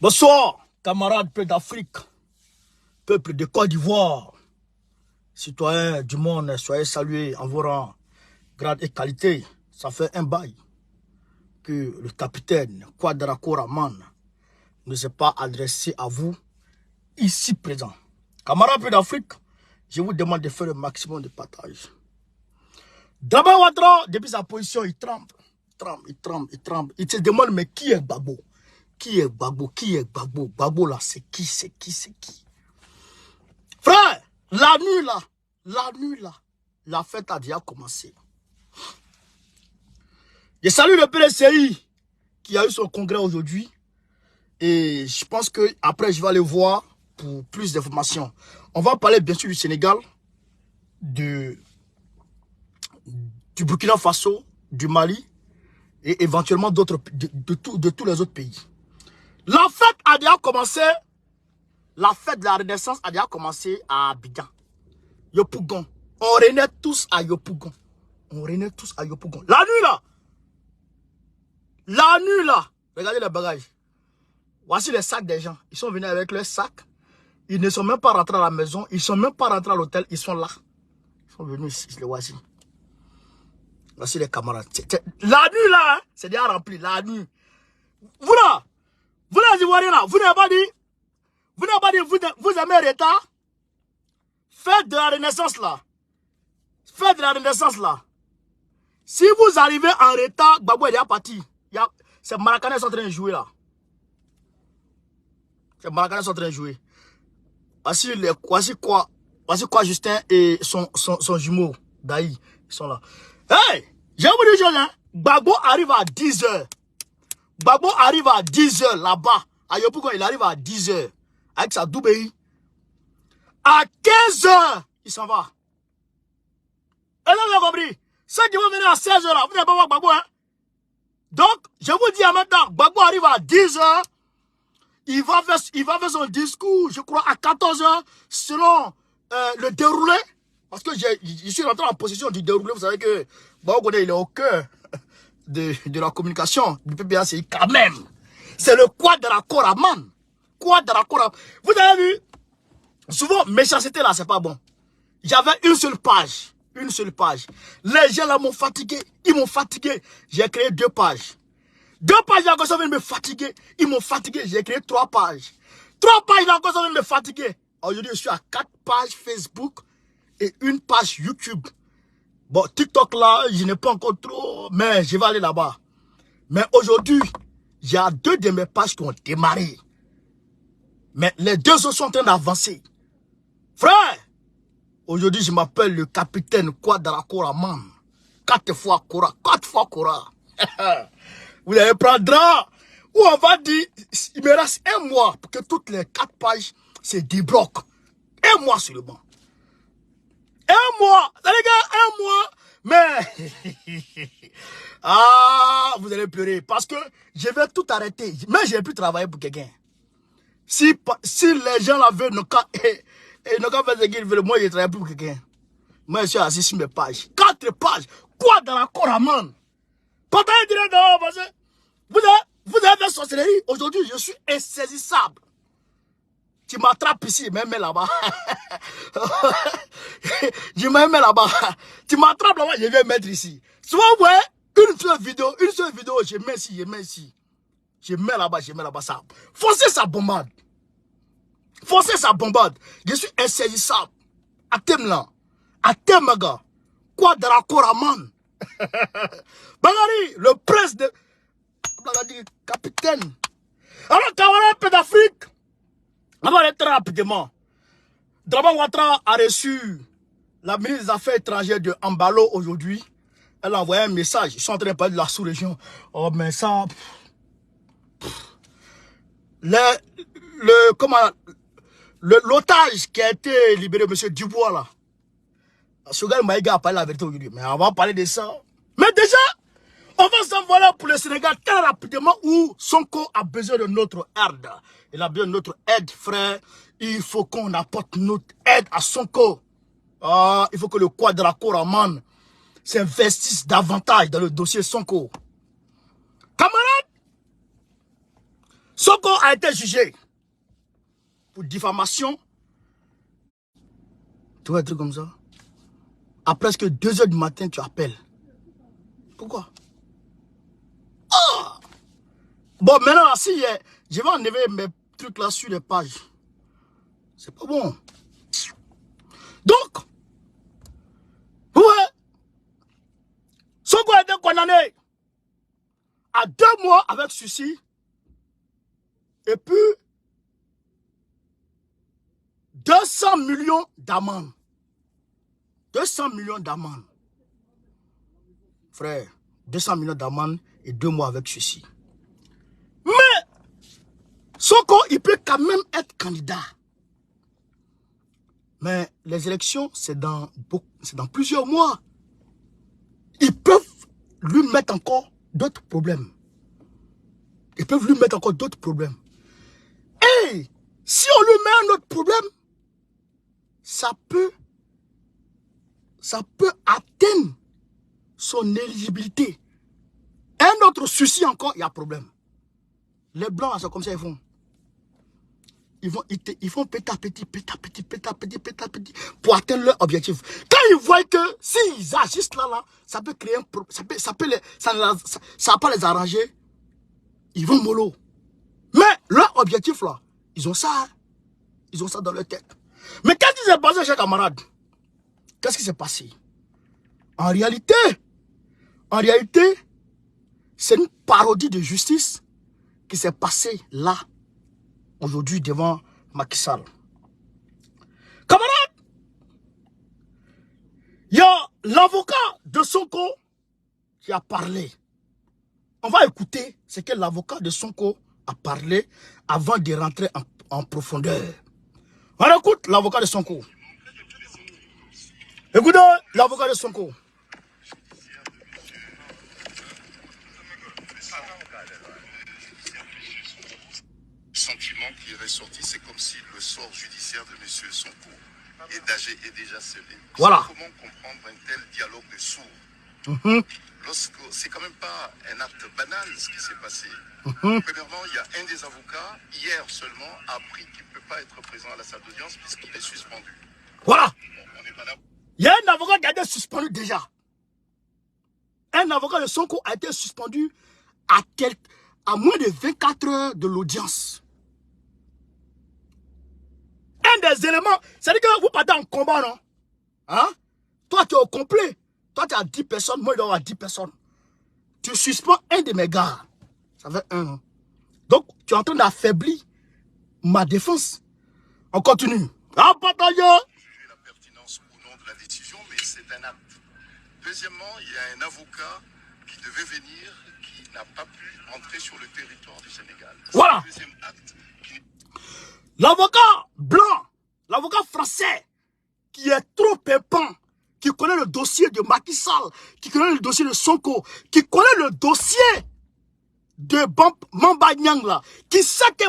Bonsoir, camarades peuple d'Afrique, peuple de Côte d'Ivoire, citoyens du monde, soyez salués en vos rangs, grade et qualité. Ça fait un bail que le capitaine Kwadrako Raman ne s'est pas adressé à vous ici présent. Camarades peuple d'Afrique, je vous demande de faire le maximum de partage. Dramane Ouattara, depuis sa position, il tremble. Il se demande, mais qui est Gbagbo? Qui est Gbagbo? Qui est Gbagbo? Gbagbo là, c'est qui? Frère, la nuit là, la fête a déjà commencé. Je salue le PDCI qui a eu son congrès aujourd'hui. Et je pense que après je vais aller voir pour plus d'informations. On va parler bien sûr du Sénégal, du Burkina Faso, du Mali et éventuellement d'autres, de tous les autres pays. La fête a déjà commencé. La fête de la Renaissance a déjà commencé à Abidjan. Yopougon. On renaît tous à Yopougon. La nuit là. Regardez les bagages. Voici les sacs des gens. Ils sont venus avec leurs sacs. Ils ne sont même pas rentrés à la maison. Ils ne sont même pas rentrés à l'hôtel. Ils sont là. Ils sont venus ici. Les voici. Voici les camarades. La nuit là, hein, c'est déjà rempli. La nuit. Vous là, vous les Ivoiriens là, vous n'avez pas dit, vous aimez retard. Faites de la Renaissance là. Si vous arrivez en retard, Gbagbo est déjà parti. C'est Maracanã qui sont en train de jouer là. Voici quoi Justin et son jumeau, Daï, ils sont là. Hey, j'ai vous dire chose, hein. Gbagbo arrive à 10h. Gbagbo arrive à 10h là-bas. À Yopougon, il arrive à 10h. Avec sa Doubéi. À 15h, il s'en va. Et là, vous avez compris. Ceux qui vont venir à 16h là, vous n'allez pas voir Gbagbo, hein. Donc, je vous dis en même temps, Gbagbo arrive à 10h. Il va faire son discours, je crois, à 14h, selon le déroulé. Parce que je suis rentré en possession du déroulé. Vous savez que Gbagbo, il est au cœur de la communication du PPACI quand même. C'est le Kwadrako Raman. Vous avez vu, souvent, méchanceté là, c'est pas bon. J'avais une seule page. Les gens là m'ont fatigué. Ils m'ont fatigué. J'ai créé 2 pages. 2 pages là, quand ça vient me fatiguer. Ils m'ont fatigué. J'ai créé 3 pages. 3 pages là, quand ça vient me fatiguer. Aujourd'hui, je suis à 4 pages Facebook et 1 page YouTube. Bon, TikTok là, je n'ai pas encore trop, mais je vais aller là-bas. Mais aujourd'hui, il y a 2 de mes pages qui ont démarré. Mais les 2 autres sont en train d'avancer. Frère, aujourd'hui, je m'appelle le capitaine Kwadrako Raman. 4 fois Kora. Vous allez prendre, ou on va dire, il me reste 1 mois pour que toutes les 4 pages se débloquent. 1 mois seulement. 1 mois, les gars, 1 mois. Mais, vous allez pleurer parce que je vais tout arrêter. Mais je ne vais plus travailler pour quelqu'un. Si les gens la veulent, n'ont qu'à faire ce qu'ils veulent, moi je travaille pour quelqu'un. Moi je suis assis sur mes pages. 4 pages. Quoi dans la Coraman? Partagez direct dehors parce que vous avez fait sorcellerie. Aujourd'hui, je suis insaisissable. Tu m'attrapes ici, même là-bas. Je me mets là-bas. Tu m'attrapes là-bas, je vais mettre ici. Souvent, vous voyez, une seule vidéo, je mets ici. Je mets là-bas, ça. Forcez sa bombarde. Je suis insaisissable. À thème là. À thème, gars. Quoi de la Coraman? Bagari, le prince de... capitaine. Alors, camarade peu d'Afrique. On va aller très rapidement. Dramane Ouattara a reçu la ministre des Affaires étrangères de Ambalo aujourd'hui. Elle a envoyé un message. Ils sont en train de parler de la sous-région. Oh, mais ça... L'otage qui a été libéré, M. Dubois, là. Sougal Maïga a parlé la vérité aujourd'hui. Mais on va parler de ça. Mais déjà, on va s'envoler pour le Sénégal très rapidement où Sonko a besoin de notre aide. Il a besoin de notre aide, frère. Il faut qu'on apporte notre aide à Sonko. Il faut que le Kwadrako Raman s'investisse davantage dans le dossier Sonko. Camarades, Sonko a été jugé pour diffamation. Tu vois un truc comme ça. À presque 2 h du matin, tu appelles. Pourquoi? Oh! Bon, maintenant, si je vais enlever mes trucs là sur les pages. C'est pas bon. Donc, ouais, Sonko a été condamné à 2 mois avec sursis. Et puis, 200 millions d'amende. 200 millions d'amende. Frère, 200 millions d'amende et 2 mois avec sursis. Mais, Sonko, il peut quand même être candidat. Mais les élections, c'est dans plusieurs mois. Ils peuvent lui mettre encore d'autres problèmes. Ils peuvent lui mettre encore d'autres problèmes. Et si on lui met un autre problème, ça peut atteindre son éligibilité. Un autre souci encore, il y a problème. Les blancs, c'est comme ça ils font. Ils font petit à petit pour atteindre leur objectif. Quand ils voient que s'ils agissent là, ça peut créer un problème, ça va pas les arranger, ils vont mollo. Mais leur objectif là, ils ont ça. Ils ont ça dans leur tête. Mais qu'est-ce qui s'est passé, chers camarades? Qu'est-ce qui s'est passé? En réalité, c'est une parodie de justice qui s'est passée là, aujourd'hui, devant Macky Sall. Camarades, il y a l'avocat de Sonko qui a parlé. On va écouter ce que l'avocat de Sonko a parlé avant de rentrer en profondeur. On écoute l'avocat de Sonko. Écoutez l'avocat de Sonko. Sentiment qui est ressorti, c'est comme si le sort judiciaire de M. Sonko est déjà scellé. Voilà. Comment comprendre un tel dialogue de sourds lorsque c'est quand même pas un acte banal ce qui s'est passé. Premièrement, il y a un des avocats, hier seulement, a appris qu'il ne peut pas être présent à la salle d'audience puisqu'il est suspendu. Voilà. On n'est pas là. Il y a un avocat qui a été suspendu déjà. Un avocat de Sonko a été suspendu à moins de 24 heures de l'audience. Un des éléments, c'est-à-dire que vous partez en combat, non? Hein? Toi, tu es au complet. Toi, tu as 10 personnes, moi, je dois avoir 10 personnes. Tu suspends un de mes gars. Ça fait un an. Donc, tu es en train d'affaiblir ma défense. On continue. Ah, bataille! Juger la pertinence ou non de la décision, mais c'est un acte. Deuxièmement, il y a un avocat qui devait venir, qui n'a pas pu entrer sur le territoire du Sénégal. Voilà. Le deuxième acte. L'avocat blanc, l'avocat français, qui est trop pépant, qui connaît le dossier de Macky Sall, qui connaît le dossier de Sonko, qui connaît le dossier de Mamba Nyang là, qui sait que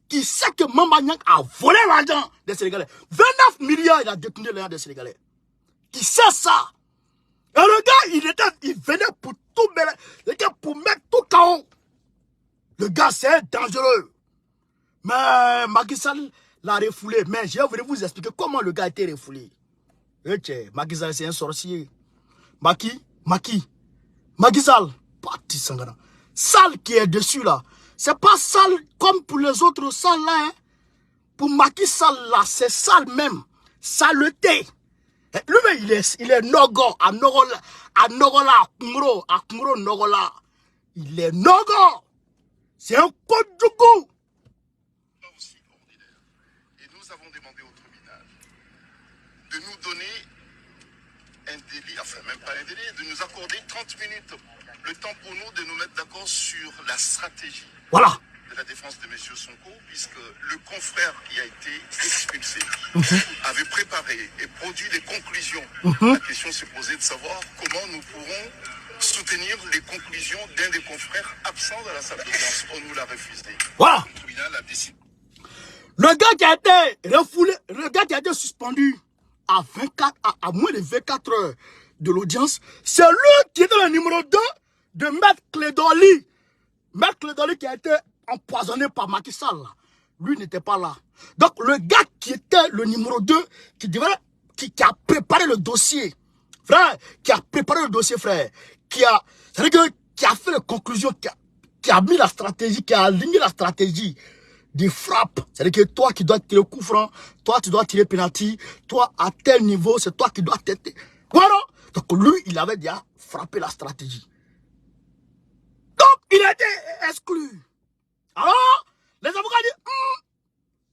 qui sait que Mamba Nyang a volé l'argent des Sénégalais. 29 milliards, il a détourné l'argent des Sénégalais. Qui sait ça? Et le gars, il venait pour tout mettre, pour mettre tout KO. Le gars, c'est dangereux. Mais Macky Sall l'a refoulé. Mais je vais venir vous expliquer comment le gars a été refoulé. Macky Sall, c'est un sorcier. Macky Sall, parti Sangana. Sall qui est dessus là. C'est pas Sall comme pour les autres Sall là. Hein. Pour Macky Sall là, c'est Sall même. Saleté. Lui, il est Nogo, à Nogola, à Kumuro, Nogola. Il est Nogo. C'est un code du goût. Aussi ordinaire. Et nous avons demandé au tribunal de nous donner un délai, enfin même pas un délai, de nous accorder 30 minutes, le temps pour nous de nous mettre d'accord sur la stratégie. Voilà. De la défense de M. Sonko, puisque le confrère qui a été expulsé avait préparé et produit des conclusions. La question s'est posée de savoir comment nous pourrons soutenir les conclusions d'un des confrères absents de la salle d'audience. On nous l'a refusé. Voilà. Le tribunal a décidé. Le gars qui a été refoulé, le gars qui a été suspendu à moins de 24 heures de l'audience, c'est lui qui était le numéro 2 de Maître Clédoli. Maître Clédoli qui a été empoisonné par Macky Sall, lui n'était pas là. Donc le gars qui était le numéro 2, qui a préparé le dossier, frère, qui a préparé le dossier, frère, qui a fait les conclusions, qui a mis la stratégie, qui a aligné la stratégie des frappes. C'est-à-dire que toi qui dois tirer coup franc, toi tu dois tirer penalty, toi à tel niveau, c'est toi qui dois têter. Voilà. Donc lui, il avait déjà frappé la stratégie. Donc, il a été exclu. Alors, les avocats disent,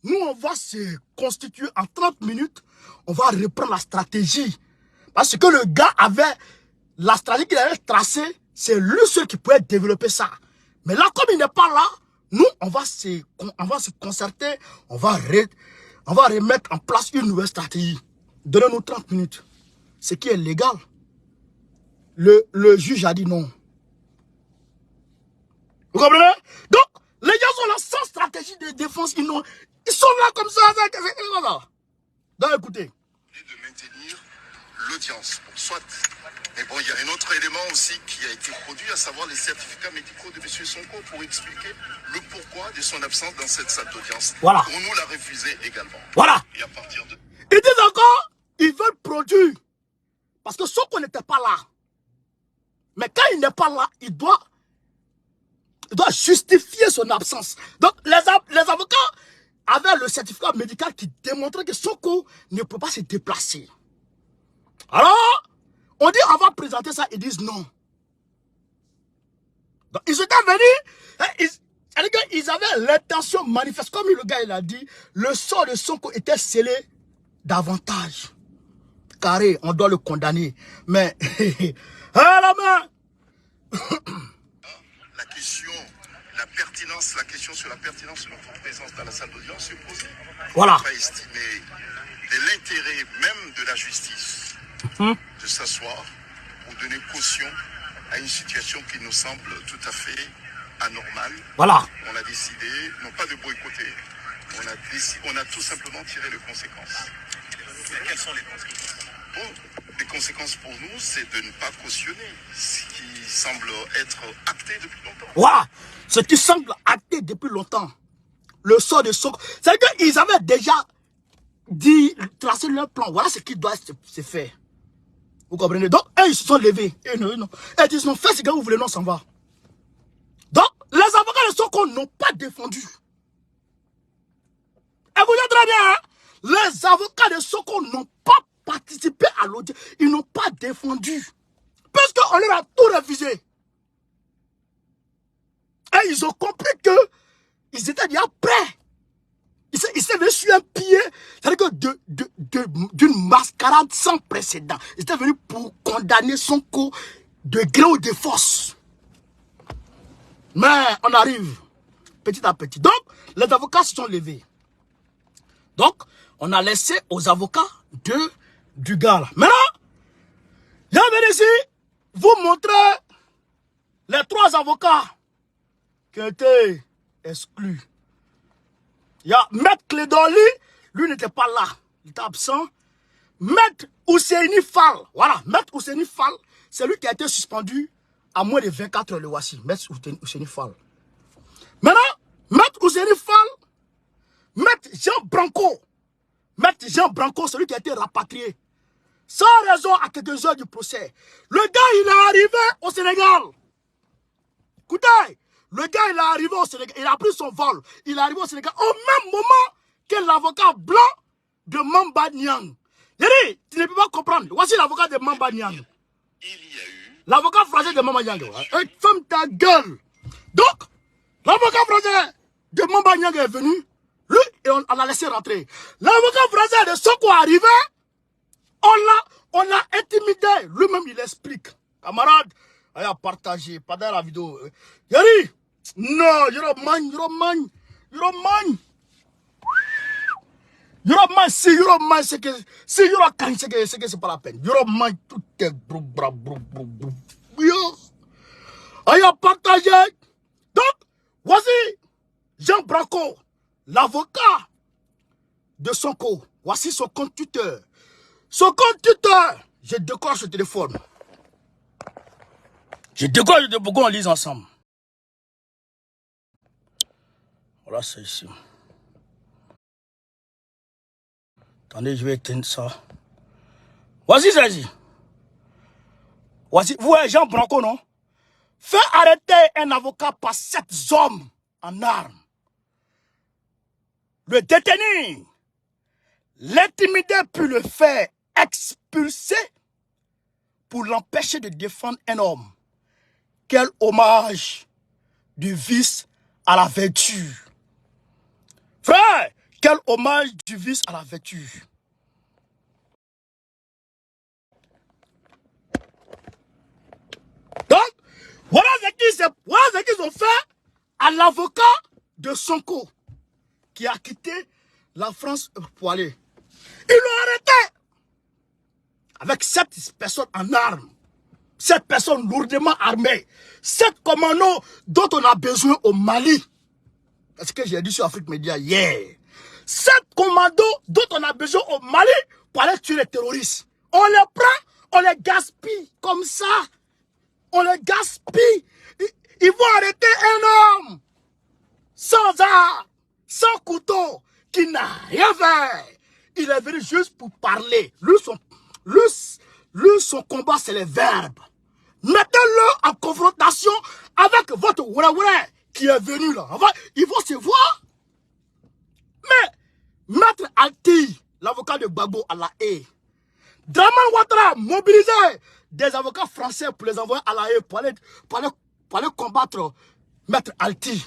nous, on va se constituer en 30 minutes, on va reprendre la stratégie. Parce que le gars avait, la stratégie qu'il avait tracée, c'est lui seul qui pouvait développer ça. Mais là, comme il n'est pas là, nous, on va se concerter, on va remettre en place une nouvelle stratégie. Donnez-nous 30 minutes. Ce qui est légal. Le juge a dit non. Vous comprenez? Donc, les gens sont là sans stratégie de défense. Ils sont là comme ça. Voilà. Donc, écoutez. De maintenir l'audience pour soit. Mais bon, il y a un autre élément aussi qui a été produit, à savoir les certificats médicaux de M. Sonko pour expliquer le pourquoi de son absence dans cette salle d'audience. Voilà. On nous l'a refusé également. Voilà. Et à partir de... Ils disent encore, ils veulent produire. Parce que Sonko n'était pas là. Mais quand il n'est pas là, il doit justifier son absence. Donc, les avocats avaient le certificat médical qui démontrait que Sonko ne peut pas se déplacer. Alors, on dit on va présenter ça, ils disent non. Donc, ils étaient venus, ils avaient l'intention manifeste. Comme le gars il a dit, le sort de Sonko était scellé davantage. Carré, on doit le condamner. Mais, à la main. La question sur la pertinence de notre présence dans la salle d'audience se pose. Voilà. On va estimer de l'intérêt même de la justice de s'asseoir pour donner caution à une situation qui nous semble tout à fait anormale. Voilà. On a décidé, non pas de boycotter, on a tout simplement tiré les conséquences. Et quelles sont les conséquences? Bon, les conséquences pour nous, c'est de ne pas cautionner ce qui semble être acté depuis longtemps. Voilà. Ce qui semble acté depuis longtemps. Le sort de Sonko. C'est qu'ils avaient déjà dit, tracé leur plan. Voilà ce qui doit se faire. Vous comprenez? Donc, eux, ils se sont levés. Et non. Et ils ont fait ce que vous voulez, non, ça va. Donc, les avocats de Sonko n'ont pas défendu. Écoutez très bien, hein? Les avocats de Sonko n'ont pas participé à l'audience. Ils n'ont pas défendu. Parce qu'on leur a tout refusé. Et ils ont compris qu'ils étaient déjà prêts. Ils s'étaient venus sur un pied, c'est-à-dire que d'une mascarade sans précédent. Ils étaient venus pour condamner Sonko de gré ou de force. Mais on arrive petit à petit. Donc, les avocats se sont levés. Donc, on a laissé aux avocats du gars là. Maintenant, je vais ici vous montrer les 3 avocats qui ont été exclus. Il y a Maître Clédoli, lui n'était pas là, il était absent. Maître Ousseini Fall, voilà, Maître Ousseini Fall, c'est lui qui a été suspendu à moins de 24 heures, le voici, Maître Ousseini Fall. Maintenant, Maître Ousseini Fall, Maître Jean Branco, celui qui a été rapatrié, sans raison à quelques heures du procès. Le gars, il est arrivé au Sénégal. Écoutez, le gars, il est arrivé au Sénégal, il a pris son vol, il est arrivé au Sénégal au même moment que l'avocat blanc de Mamba Niang. Yeri, tu ne peux pas comprendre. Voici l'avocat de Mamba Niang. Il y a eu... L'avocat français de Mamba Niang. Ferme ta gueule. Donc, l'avocat français de Mamba Niang est venu, lui, et on l'a laissé rentrer. L'avocat français de Sonko est arrivé, on l'a intimidé. Lui-même, il explique. Camarade, il a partagé pendant la vidéo. Yeri, non, you don't mind. Si you don't mind, c'est que c'est pas la peine. You don't mind, tout est brou. Il a partagé. Donc, voici Jean Branco, l'avocat de Sonko. Voici son compte Twitter. Je décroche le téléphone. Je décroche le téléphone, on lise ensemble. Voilà, c'est ici. Attendez, je vais éteindre ça. Voici celle-ci. Voici. Vous voyez Jean Branco, non? Fait arrêter un avocat par 7 hommes en armes. Le détenir, l'intimider puis le faire expulser pour l'empêcher de défendre un homme. Quel hommage du vice à la vertu. Frère, quel hommage du vice à la vertu. Donc, voilà ce qu'ils ont fait à l'avocat de Sonko, qui a quitté la France pour aller. Ils l'ont arrêté avec 7 personnes en armes. 7 personnes lourdement armées. 7 commandos dont on a besoin au Mali. C'est ce que j'ai dit sur Afrique Média hier. 7 commandos dont on a besoin au Mali pour aller tuer les terroristes. On les prend, on les gaspille comme ça. On les gaspille. Ils vont arrêter un homme sans arme, sans couteau, qui n'a rien fait. Il est venu juste pour parler. Lui, son combat, c'est les verbes. Mettez-le en confrontation avec votre oué qui est venu là. Ils vont se voir. Mais, Maître Alti, l'avocat de Gbagbo à la haie, Draman Ouattara mobilisé des avocats français pour les envoyer à la haie pour aller combattre Maître Alti.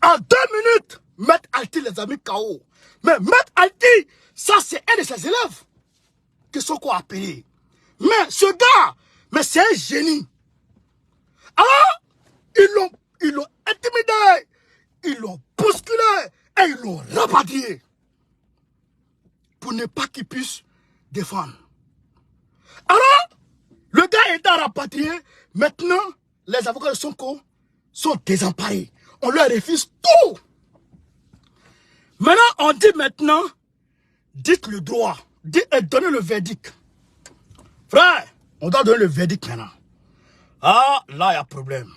En 2 minutes, Maître Alti les a mis KO. Mais Maître Alti, ça c'est un de ses élèves qui sont quoi appelés. Mais ce gars, mais c'est un génie. Alors, ils l'ont intimidé, ils l'ont bousculé et ils l'ont rapatrié pour ne pas qu'il puisse défendre. Alors, le gars étant rapatrié, maintenant, les avocats de Sonko sont désemparés. On leur refuse tout. Maintenant, on dit maintenant, dites le droit, donnez le verdict. Frère, on doit donner le verdict maintenant. Ah, là, il y a problème.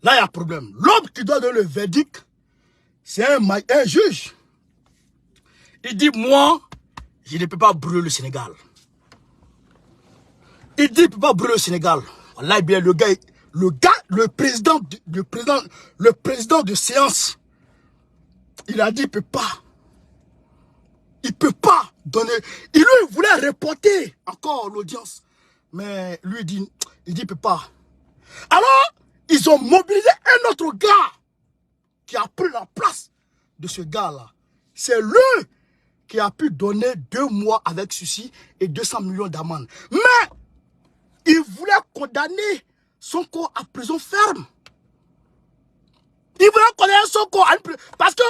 Là, il y a problème. L'homme qui doit donner le verdict, c'est un juge. Il dit, moi, je ne peux pas brûler le Sénégal. Il dit, il ne peut pas brûler le Sénégal. Là, bien, le président de séance, il a dit, il ne peut pas. Il ne peut pas donner. Il voulait reporter encore l'audience. Mais lui, il dit, il ne peut pas. Alors, ils ont mobilisé un autre gars qui a pris la place de ce gars-là. C'est lui qui a pu donner 2 mois avec ceci et 200 millions d'amende. Mais, il voulait condamner Sonko à prison ferme. Il voulait condamner Sonko à prison. Parce que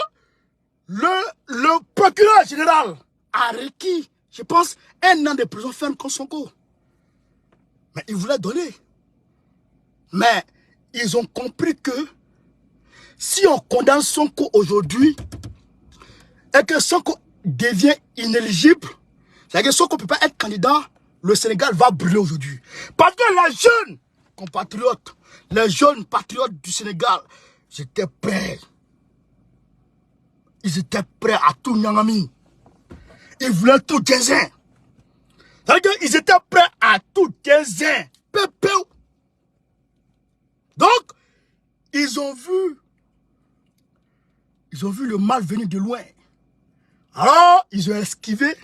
le procureur général a requis, je pense, 1 an de prison ferme contre Sonko. Mais il voulait donner. Mais ils ont compris que si on condamne Sonko aujourd'hui et que Sonko devient inéligible, c'est-à-dire que Sonko ne peut pas être candidat, le Sénégal va brûler aujourd'hui. Parce que les jeunes compatriotes, les jeunes patriotes du Sénégal, j'étais prêt. Ils étaient prêts à tout Nyangami. Ils voulaient tout désin. C'est-à-dire qu'ils étaient prêts à tout désin. Pépé. Donc, ils ont vu le mal venir de loin. Alors, ils ont esquivé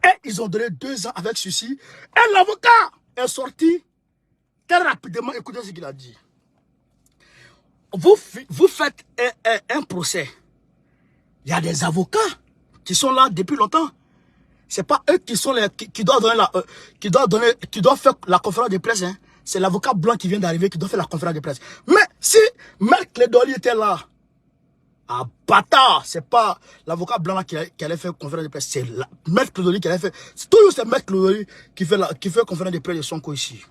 et ils ont donné 2 ans avec ceci. Et l'avocat est sorti très rapidement. Écoutez ce qu'il a dit. Vous faites un procès. Il y a des avocats qui sont là depuis longtemps. C'est pas eux qui sont qui doivent donner qui doivent faire la conférence de presse. Hein. C'est l'avocat blanc qui vient d'arriver qui doit faire la conférence de presse. Mais si Maître Clédoli était là, ah bâtard, c'est pas l'avocat blanc là qui allait faire conférence de presse, c'est Maître Clédoli qui allait faire. C'est toujours ce Maître Clédoli qui fait conférence de presse de Sonko ici.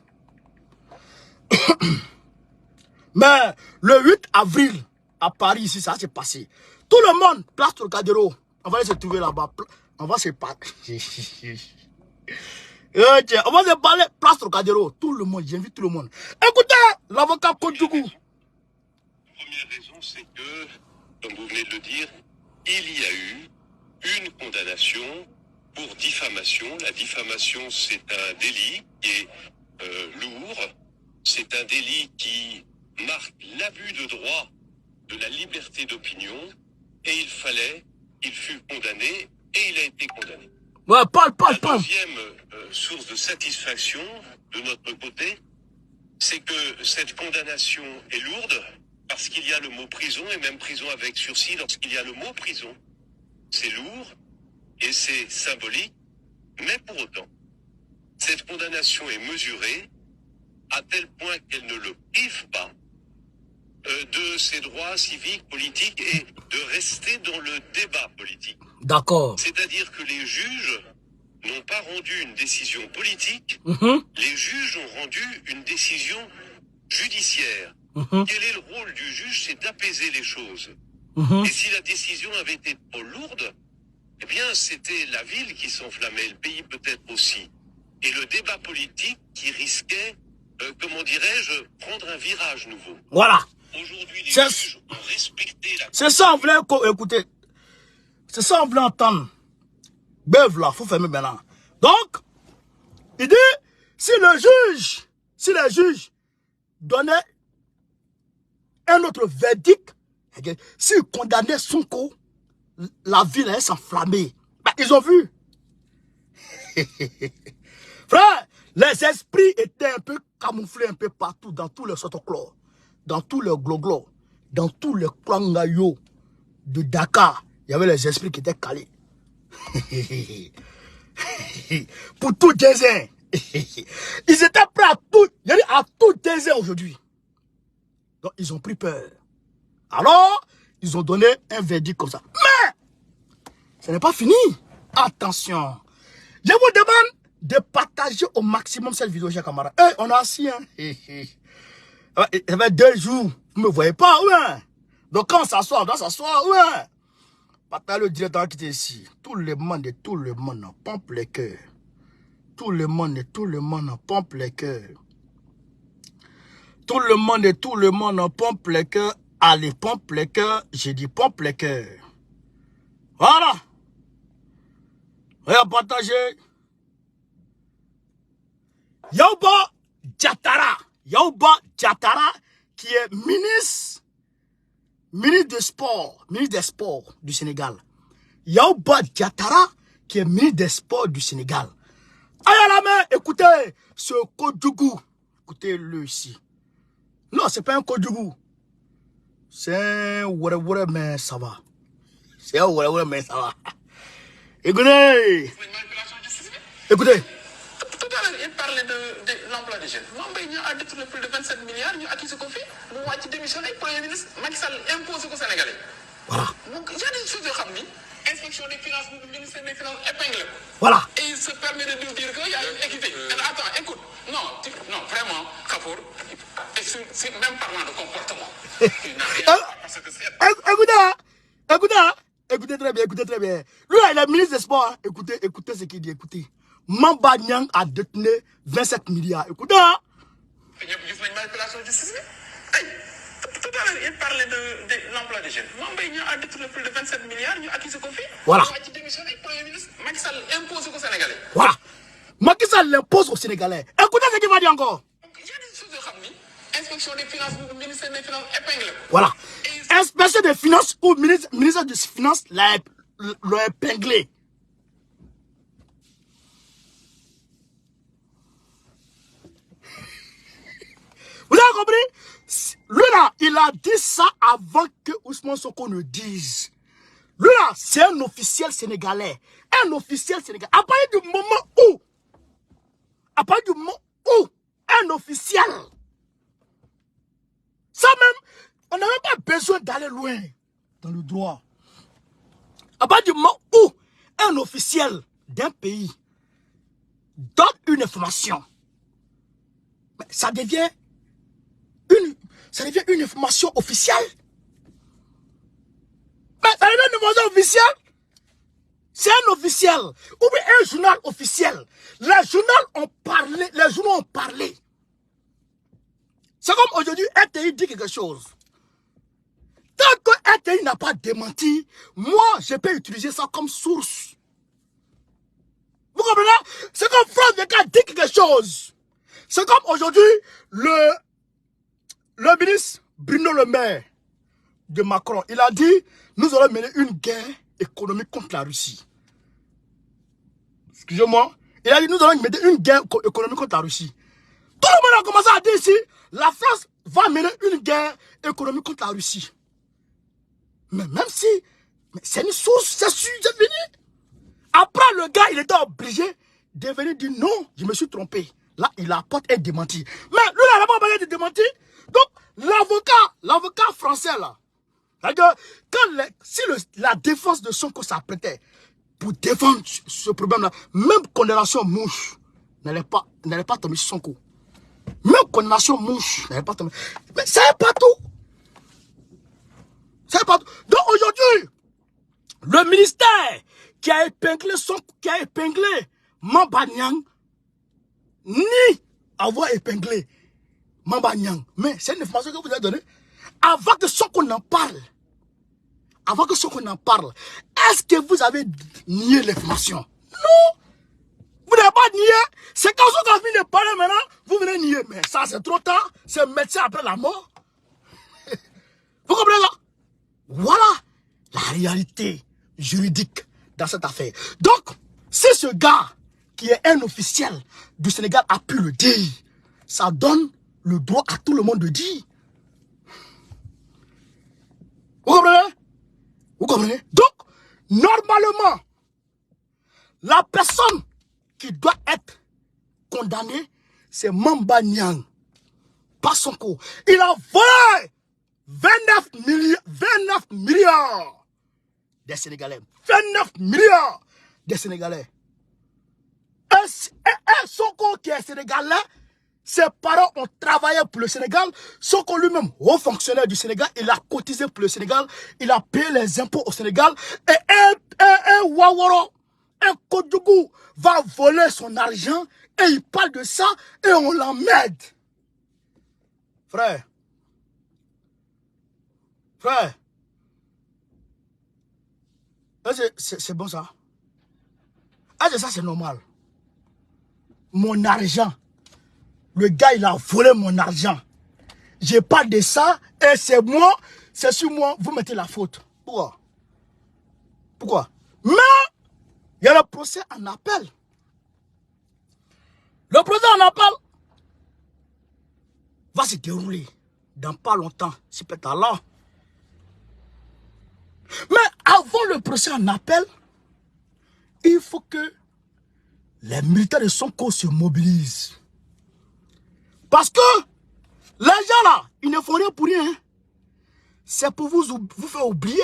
Mais le 8 avril, à Paris, ici, ça s'est passé. Tout le monde, place Trocadéro. On va aller se trouver là-bas. On va se parler. On va se parler, place Trocadéro. Tout le monde, j'invite tout le monde. Écoutez, l'avocat Kodjougou. première raison, c'est que, comme vous venez de le dire, il y a eu une condamnation pour diffamation. La diffamation, c'est un délit qui est lourd. C'est un délit qui marque l'abus de droit de la liberté d'opinion. Et il fut condamné et il a été condamné. Ouais, parle. La deuxième source de satisfaction de notre côté, c'est que cette condamnation est lourde parce qu'il y a le mot prison et même prison avec sursis lorsqu'il y a le mot prison. C'est lourd et c'est symbolique, mais pour autant, cette condamnation est mesurée à tel point qu'elle ne le prive pas de ses droits civiques, politiques et de rester dans le débat politique. D'accord. C'est-à-dire que les juges n'ont pas rendu une décision politique, les juges ont rendu une décision judiciaire. Quel est le rôle du juge? C'est d'apaiser les choses. Et si la décision avait été trop lourde, eh bien c'était la ville qui s'enflammait, le pays peut-être aussi. Et le débat politique qui risquait, comment dirais-je, prendre un virage nouveau. Voilà. Aujourd'hui, les juges ont respecté la... C'est ça, on voulait écouter. C'est ça, on voulait entendre. Beuve là, faut fermer maintenant. Donc, il dit, si les juges donnaient un autre verdict, s'ils condamnaient Sonko, la ville allait s'enflammer. Bah, ils ont vu. Frère, les esprits étaient un peu camouflés un peu partout, dans tous les sotoclos, dans tous les gloglos, dans tous les klangayo de Dakar. Il y avait les esprits qui étaient calés. Pour tout désert. Ils étaient prêts à tout désert aujourd'hui. Donc, ils ont pris peur. Alors, ils ont donné un verdict comme ça. Mais, ce n'est pas fini. Attention. Je vous demande de partager au maximum cette vidéo, chers camarades. Hey, on a assis, hein. Ça fait 2 jours. Vous ne me voyez pas, ouais. Donc, quand on s'assoit, on doit s'asseoir, ouais. Partagez le directeur qui est ici. Tout le monde pompe les cœurs. Tout le monde pompe les cœurs. Tout le monde pompe les cœurs. Allez, pompe les cœurs. J'ai dit pompe les cœurs. Voilà. Regarde, partagez. Yauba Diatara, qui est ministre des sports du Sénégal. Yauba Diatara, qui est ministre des sports du Sénégal. Aïe à la main, écoutez, ce Kodjougou. Écoutez-le ici. Non, c'est pas un Kodjougou. C'est un whatever, mais ça va. C'est un whatever, mais ça va. Écoutez. Écoutez. Tout à l'heure, il parlait de l'emploi des jeunes. Mambay a détourné plus de 27 milliards, nous acquis ce qu'on fait. Nous avons démissionné, le Premier ministre Macky Sall impose aux Sénégalais. Voilà. Donc, il y a des choses de Khamni. Inspection des finances, le ministère des Finances épingle. Voilà. Et il se permet de nous dire qu'il y a une équité. Attends, écoute. Non, vraiment, Kapoor, c'est même parlant de comportement. Il n'a rien parce que c'est... Écoutez très bien. Lui, il est ministre des Sports. Hein. Écoutez ce qu'il dit, écoutez. Mamba Nyang a détenu 27 milliards. Écoutez. Il y a une manipulation de justice. Tout à l'heure, il parlait de l'emploi des jeunes. Mambay a détourné plus de 27 milliards, nous acquis ce qu'on fait. Voilà. Nous avons démissionné, le Premier ministre Macky Sall impose aux Sénégalais. Voilà. Macky Sall l'impose aux Sénégalais. Écoutez ce qu'il va dire encore. Il y a des choses de Khamni. Inspection des finances, le ministère des Finances épingle. Voilà. Inspection des finances ou ministre des Finances l'a épinglé. Vous avez compris? Lui là, il a dit ça avant que Ousmane Sonko ne dise. Lui là, c'est un officiel sénégalais. Un officiel sénégalais. À partir du moment où un officiel, ça même, on n'a même pas besoin d'aller loin dans le droit. À partir du moment où un officiel d'un pays donne une information, ça devient une information officielle. Mais ça devient une information officielle. C'est un officiel. Ou bien un journal officiel. Les journaux ont parlé. C'est comme aujourd'hui, RTI dit quelque chose. qu'il n'a pas démenti, moi, je peux utiliser ça comme source. Vous comprenez? C'est comme France Véca dit quelque chose. C'est comme aujourd'hui, le ministre Bruno Le Maire de Macron, il a dit, nous allons mener une guerre économique contre la Russie. Excusez-moi. Il a dit, nous allons mener une guerre économique contre la Russie. Tout le monde a commencé à dire ici, la France va mener une guerre économique contre la Russie. Mais même si, c'est une source, c'est sûr, c'est fini. Après, le gars, il était obligé de venir dire non, je me suis trompé. Là, il apporte un démenti. Mais lui, il n'a pas besoin de démenti. Donc, l'avocat français, là, si la défense de Sonko s'apprêtait pour défendre ce problème-là, même condamnation mouche n'allait pas tomber sur Sonko. Même condamnation mouche n'allait pas tomber. Mais c'est pas tout. C'est pas tout. Donc aujourd'hui, le ministère qui a épinglé Mamba Niang, ni avoir épinglé Mamba Niang. Mais c'est une information que vous avez donnée. Avant que Sonko n'en parle, est-ce que vous avez nié l'information? Non. Vous n'avez pas nié. C'est quand Sonko a fini de parler maintenant, vous venez nier. Mais ça, c'est trop tard. C'est médecin après la mort. Vous comprenez ça? Voilà la réalité juridique dans cette affaire. Donc, si ce gars, qui est un officiel du Sénégal, a pu le dire, ça donne le droit à tout le monde de dire. Vous comprenez? Vous comprenez? Donc, normalement, la personne qui doit être condamnée, c'est Mamba Niang, pas Sonko. Il a volé 29 milliards des Sénégalais. 29 milliards des Sénégalais. Un Sonko qui est Sénégalais, ses parents ont travaillé pour le Sénégal. Sonko lui-même, haut fonctionnaire du Sénégal, il a cotisé pour le Sénégal, il a payé les impôts au Sénégal. Et un Waworo, un Kodjougou va voler son argent et il parle de ça et on l'emmerde. Frère, c'est bon ça? Ça c'est normal. Mon argent. Le gars, il a volé mon argent. Je parle de ça et c'est moi, c'est sur moi, vous mettez la faute. Pourquoi? Mais, il y a le procès en appel. Le procès en appel va se dérouler dans pas longtemps, si peut-être là. Mais avant le procès en appel, il faut que les militaires de Sonko se mobilisent. Parce que les gens là, ils ne font rien pour rien. C'est pour vous faire oublier.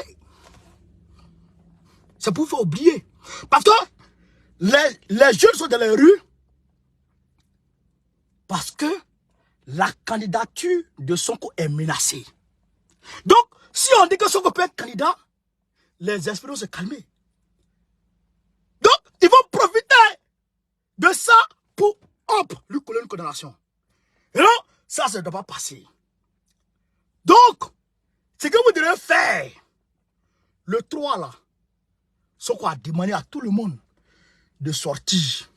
C'est pour vous faire oublier. Parce que les jeunes sont dans les rues. Parce que la candidature de Sonko est menacée. Donc, si on dit que Sonko peut être candidat, les esprits vont se calmer. Donc, ils vont profiter de ça pour, lui coller une condamnation. Et non, ça ne doit pas passer. Donc, ce que vous devez faire, le 3 là, Sonko a demandé à tout le monde de sortir.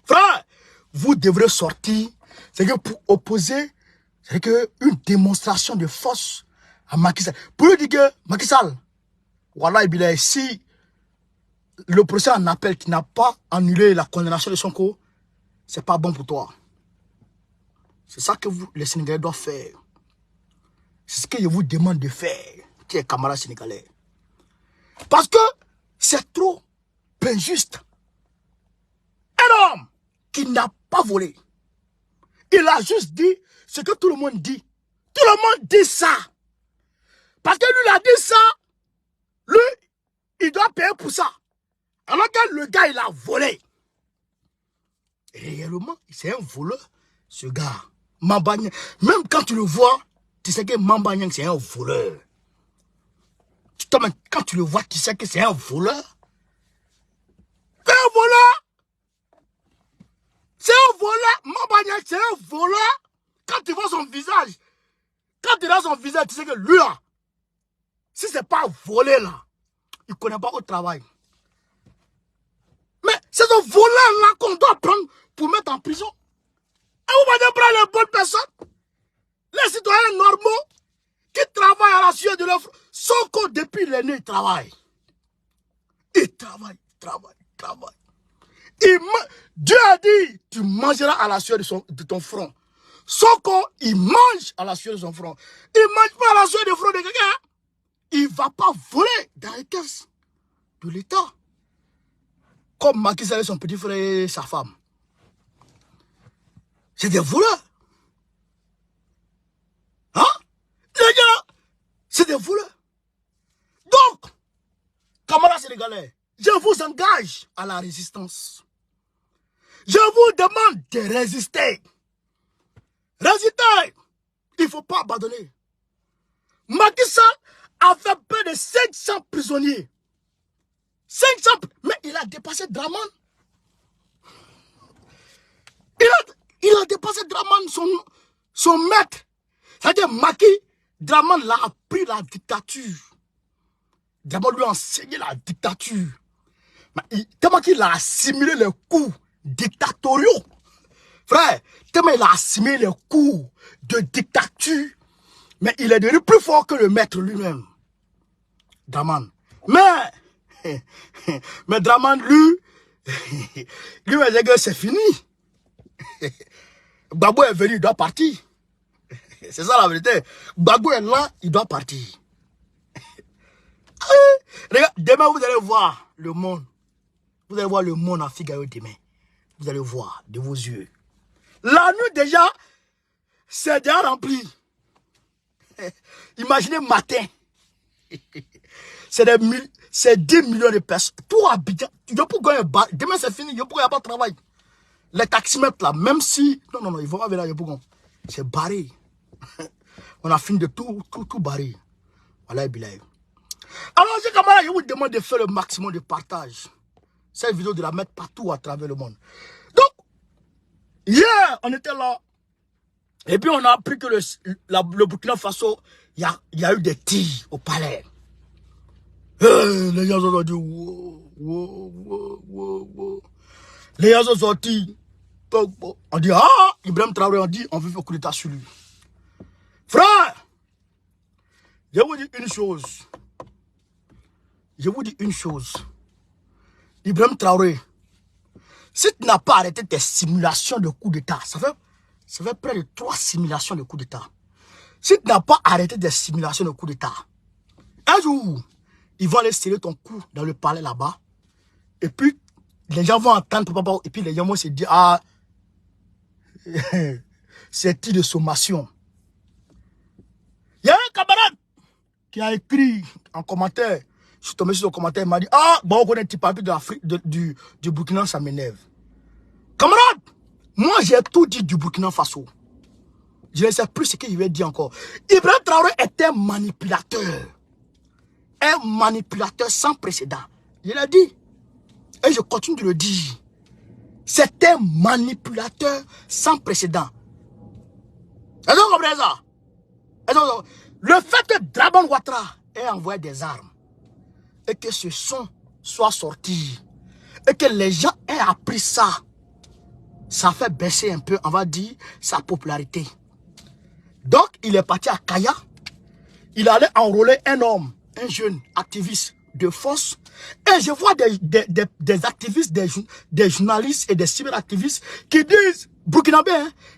Frère, vous devrez sortir. C'est que pour opposer, c'est que une démonstration de force à Macky Sall. Pour lui dire que Macky Sall, voilà, si le procès en appel qui n'a pas annulé la condamnation de Sonko, c'est pas bon pour toi. C'est ça que vous, les Sénégalais, doivent faire. C'est ce que je vous demande de faire, qui est camarade sénégalais. Parce que c'est trop injuste. Un homme qui n'a pas volé, il a juste dit ce que tout le monde dit. Tout le monde dit ça. Parce que lui, il a dit ça. Lui, il doit payer pour ça. Alors que le gars, il a volé. Et réellement, c'est un voleur, ce gars. Mamba Niang. Même quand tu le vois, tu sais que Mamba Niang, c'est un voleur. Quand tu le vois, tu sais que c'est un voleur. C'est un voleur. C'est un voleur. Mamba Niang, c'est un voleur. Quand tu vois son visage, tu sais que lui là, si c'est pas volé là, il ne connaît pas au travail. Mais c'est ce voleur-là qu'on doit prendre pour mettre en prison. Et vous allez prendre les bonnes personnes, les citoyens normaux qui travaillent à la sueur de leur front. Sonko, depuis l'aîné, il travaille. Il travaille, travaille, travaille. Dieu a dit, tu mangeras à la sueur de ton front. Sonko, il mange à la sueur de son front. Il ne mange pas à la sueur du front de quelqu'un. Il ne va pas voler dans les caisses de l'État. Comme Macky Sall, son petit frère et sa femme. C'est des voleurs. Hein? Les gars, c'est des voleurs. Donc, camarades sénégalais, je vous engage à la résistance. Je vous demande de résister. Résister. Il ne faut pas abandonner. Macky Sall a fait près de 500 prisonniers. 500, mais il a dépassé Draman. Il a dépassé Draman, son maître. C'est-à-dire Macky, Draman l'a appris la dictature. Draman lui a enseigné la dictature. Tellement qu'il a assimilé les coups dictatoriaux. Frère, tellement il a assimilé les coups de dictature. Mais il est devenu plus fort que le maître lui-même. Draman. Mais Draman, lui, c'est fini. Gbagbo est venu, il doit partir. C'est ça la vérité. Gbagbo est là, il doit partir. Regarde, demain vous allez voir le monde. Vous allez voir le monde en Figaro demain. Vous allez voir de vos yeux. La nuit déjà, c'est déjà rempli. Imaginez matin. C'est 10 millions de personnes. Tout Abidjan. Demain c'est fini. Il n'y a pas de travail. Les taximètres là, même si... Non, ils vont pas venir à Yopougon. C'est barré. On a fini de tout barré. Voilà, Bilaï. Alors, je vous demande de faire le maximum de partage. Cette vidéo, de la mettre partout à travers le monde. Donc, hier, on était là. Et puis, on a appris que le Burkina Faso, il y a eu des tirs au palais. Les gens ont dit, wow. Les gens ont sorti. On dit, Ibrahim Traoré, on dit, on veut faire un coup d'état sur lui. Frère, je vous dis une chose. Ibrahim Traoré, si tu n'as pas arrêté tes simulations de coup d'état, ça fait près de 3 simulations de coup d'état. Si tu n'as pas arrêté tes simulations de coup d'état, un jour, ils vont aller serrer ton cou dans le palais là-bas. Et puis, les gens vont entendre, et puis les gens vont se dire, c'est tir de sommation. Il y a un camarade qui a écrit en commentaire, je suis tombé sur son commentaire, il m'a dit, bon, on connaît du Burkina, ça m'énerve. Camarade, moi j'ai tout dit du Burkina Faso. Je ne sais plus ce que je vais dire encore. Ibrahim Traoré est un manipulateur. Un manipulateur sans précédent. Je l'ai dit. Et je continue de le dire. C'est un manipulateur sans précédent. Est-ce que vous comprenez ça? Le fait que Draban Ouattara ait envoyé des armes et que ce son soit sorti et que les gens aient appris ça, ça fait baisser un peu, on va dire, sa popularité. Donc, il est parti à Kaya. Il allait enrôler un homme, un jeune activiste de force. Et je vois des activistes, des journalistes et des cyberactivistes qui disent, burkinabé,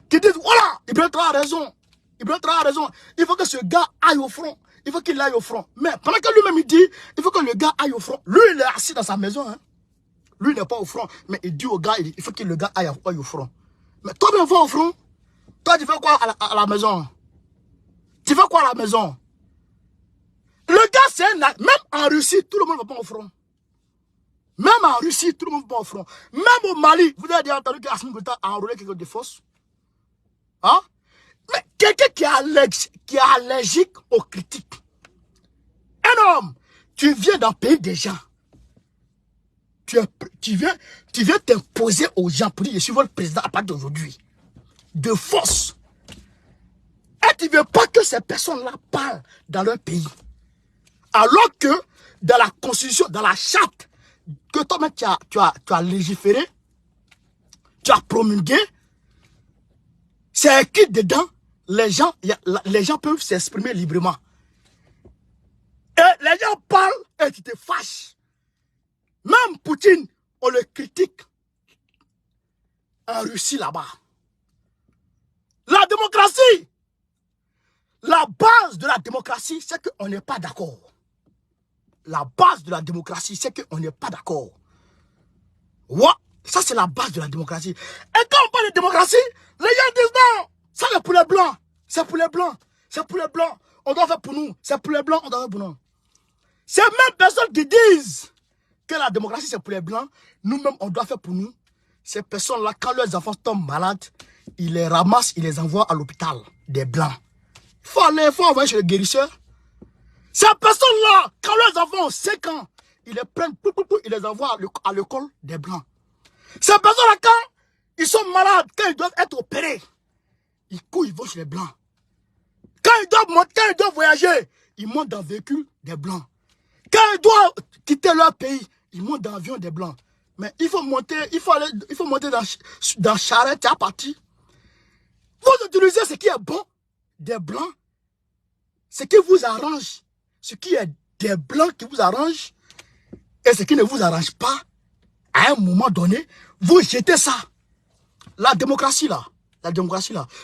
qui disent, voilà, Ibrahim Traoré a raison. Ibrahim Traoré a raison. Il faut que ce gars aille au front. Il faut qu'il aille au front. Mais pendant que lui-même il dit, il faut que le gars aille au front. Lui, il est assis dans sa maison. Hein. Lui, il n'est pas au front. Mais il dit au gars, il faut que le gars aille au front. Mais toi, tu vas au front. Toi, tu fais quoi à la maison? Tu fais quoi à la maison? Le gars, c'est un acte. Même en Russie, tout le monde ne va pas au front. Même en Russie, tout le monde ne va pas au front. Même au Mali, vous avez déjà entendu qu'Assimi Goïta a enrôlé quelqu'un de force? Hein? Mais quelqu'un qui est allergique aux critiques. Un homme, tu viens d'un pays des gens. Tu viens t'imposer aux gens pour dire je suis votre président à partir d'aujourd'hui. De force. Et tu ne veux pas que ces personnes-là parlent dans leur pays. Alors que dans la constitution, dans la charte que toi-même tu as légiféré, tu as promulgué, c'est écrit dedans, les gens peuvent s'exprimer librement. Et les gens parlent et tu te fâches. Même Poutine, on le critique en Russie là-bas. La démocratie, la base de la démocratie, c'est qu'on n'est pas d'accord. La base de la démocratie, c'est qu'on n'est pas d'accord. Ouais, ça c'est la base de la démocratie. Et quand on parle de démocratie, les gens disent non, ça c'est pour les blancs, c'est pour les blancs, c'est pour les blancs, on doit faire pour nous, c'est pour les blancs, on doit faire pour nous. Ces mêmes personnes qui disent que la démocratie c'est pour les blancs, nous-mêmes on doit faire pour nous. Ces personnes-là, quand leurs enfants tombent malades, ils les ramassent, ils les envoient à l'hôpital des blancs. Il faut envoyer chez les guérisseurs. Ces personnes-là, quand leurs enfants ont 5 ans, ils les prennent, ils les envoient à l'école des blancs. Ces personnes-là, quand ils sont malades, quand ils doivent être opérés, ils courent, ils vont chez les blancs. Quand ils doivent monter, quand ils doivent voyager, ils montent dans le véhicule des blancs. Quand ils doivent quitter leur pays, ils montent dans l'avion des blancs. Mais il faut monter, il faut monter dans charrette à partir. Vous utilisez ce qui est bon des blancs, ce qui vous arrange, ce qui est des blancs qui vous arrange, et ce qui ne vous arrange pas, à un moment donné, vous jetez ça. La démocratie là,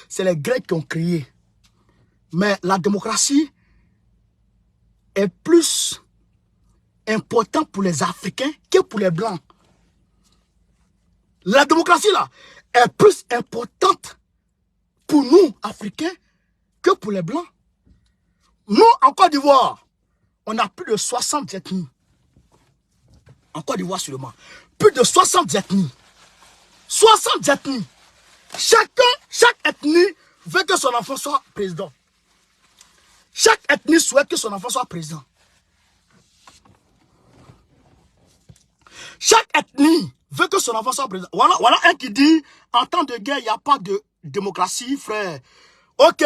c'est les Grecs qui ont créé. Mais la démocratie est plus importante pour les Africains que pour les Blancs. La démocratie là est plus importante pour nous, Africains, que pour les Blancs. Nous, en Côte d'Ivoire, on a plus de 60 ethnies. En Côte d'Ivoire seulement. Plus de 60 ethnies. 60 ethnies. Chaque ethnie veut que son enfant soit président. Chaque ethnie souhaite que son enfant soit président. Chaque ethnie veut que son enfant soit président. Voilà un qui dit, en temps de guerre, il n'y a pas de démocratie, frère. Ok,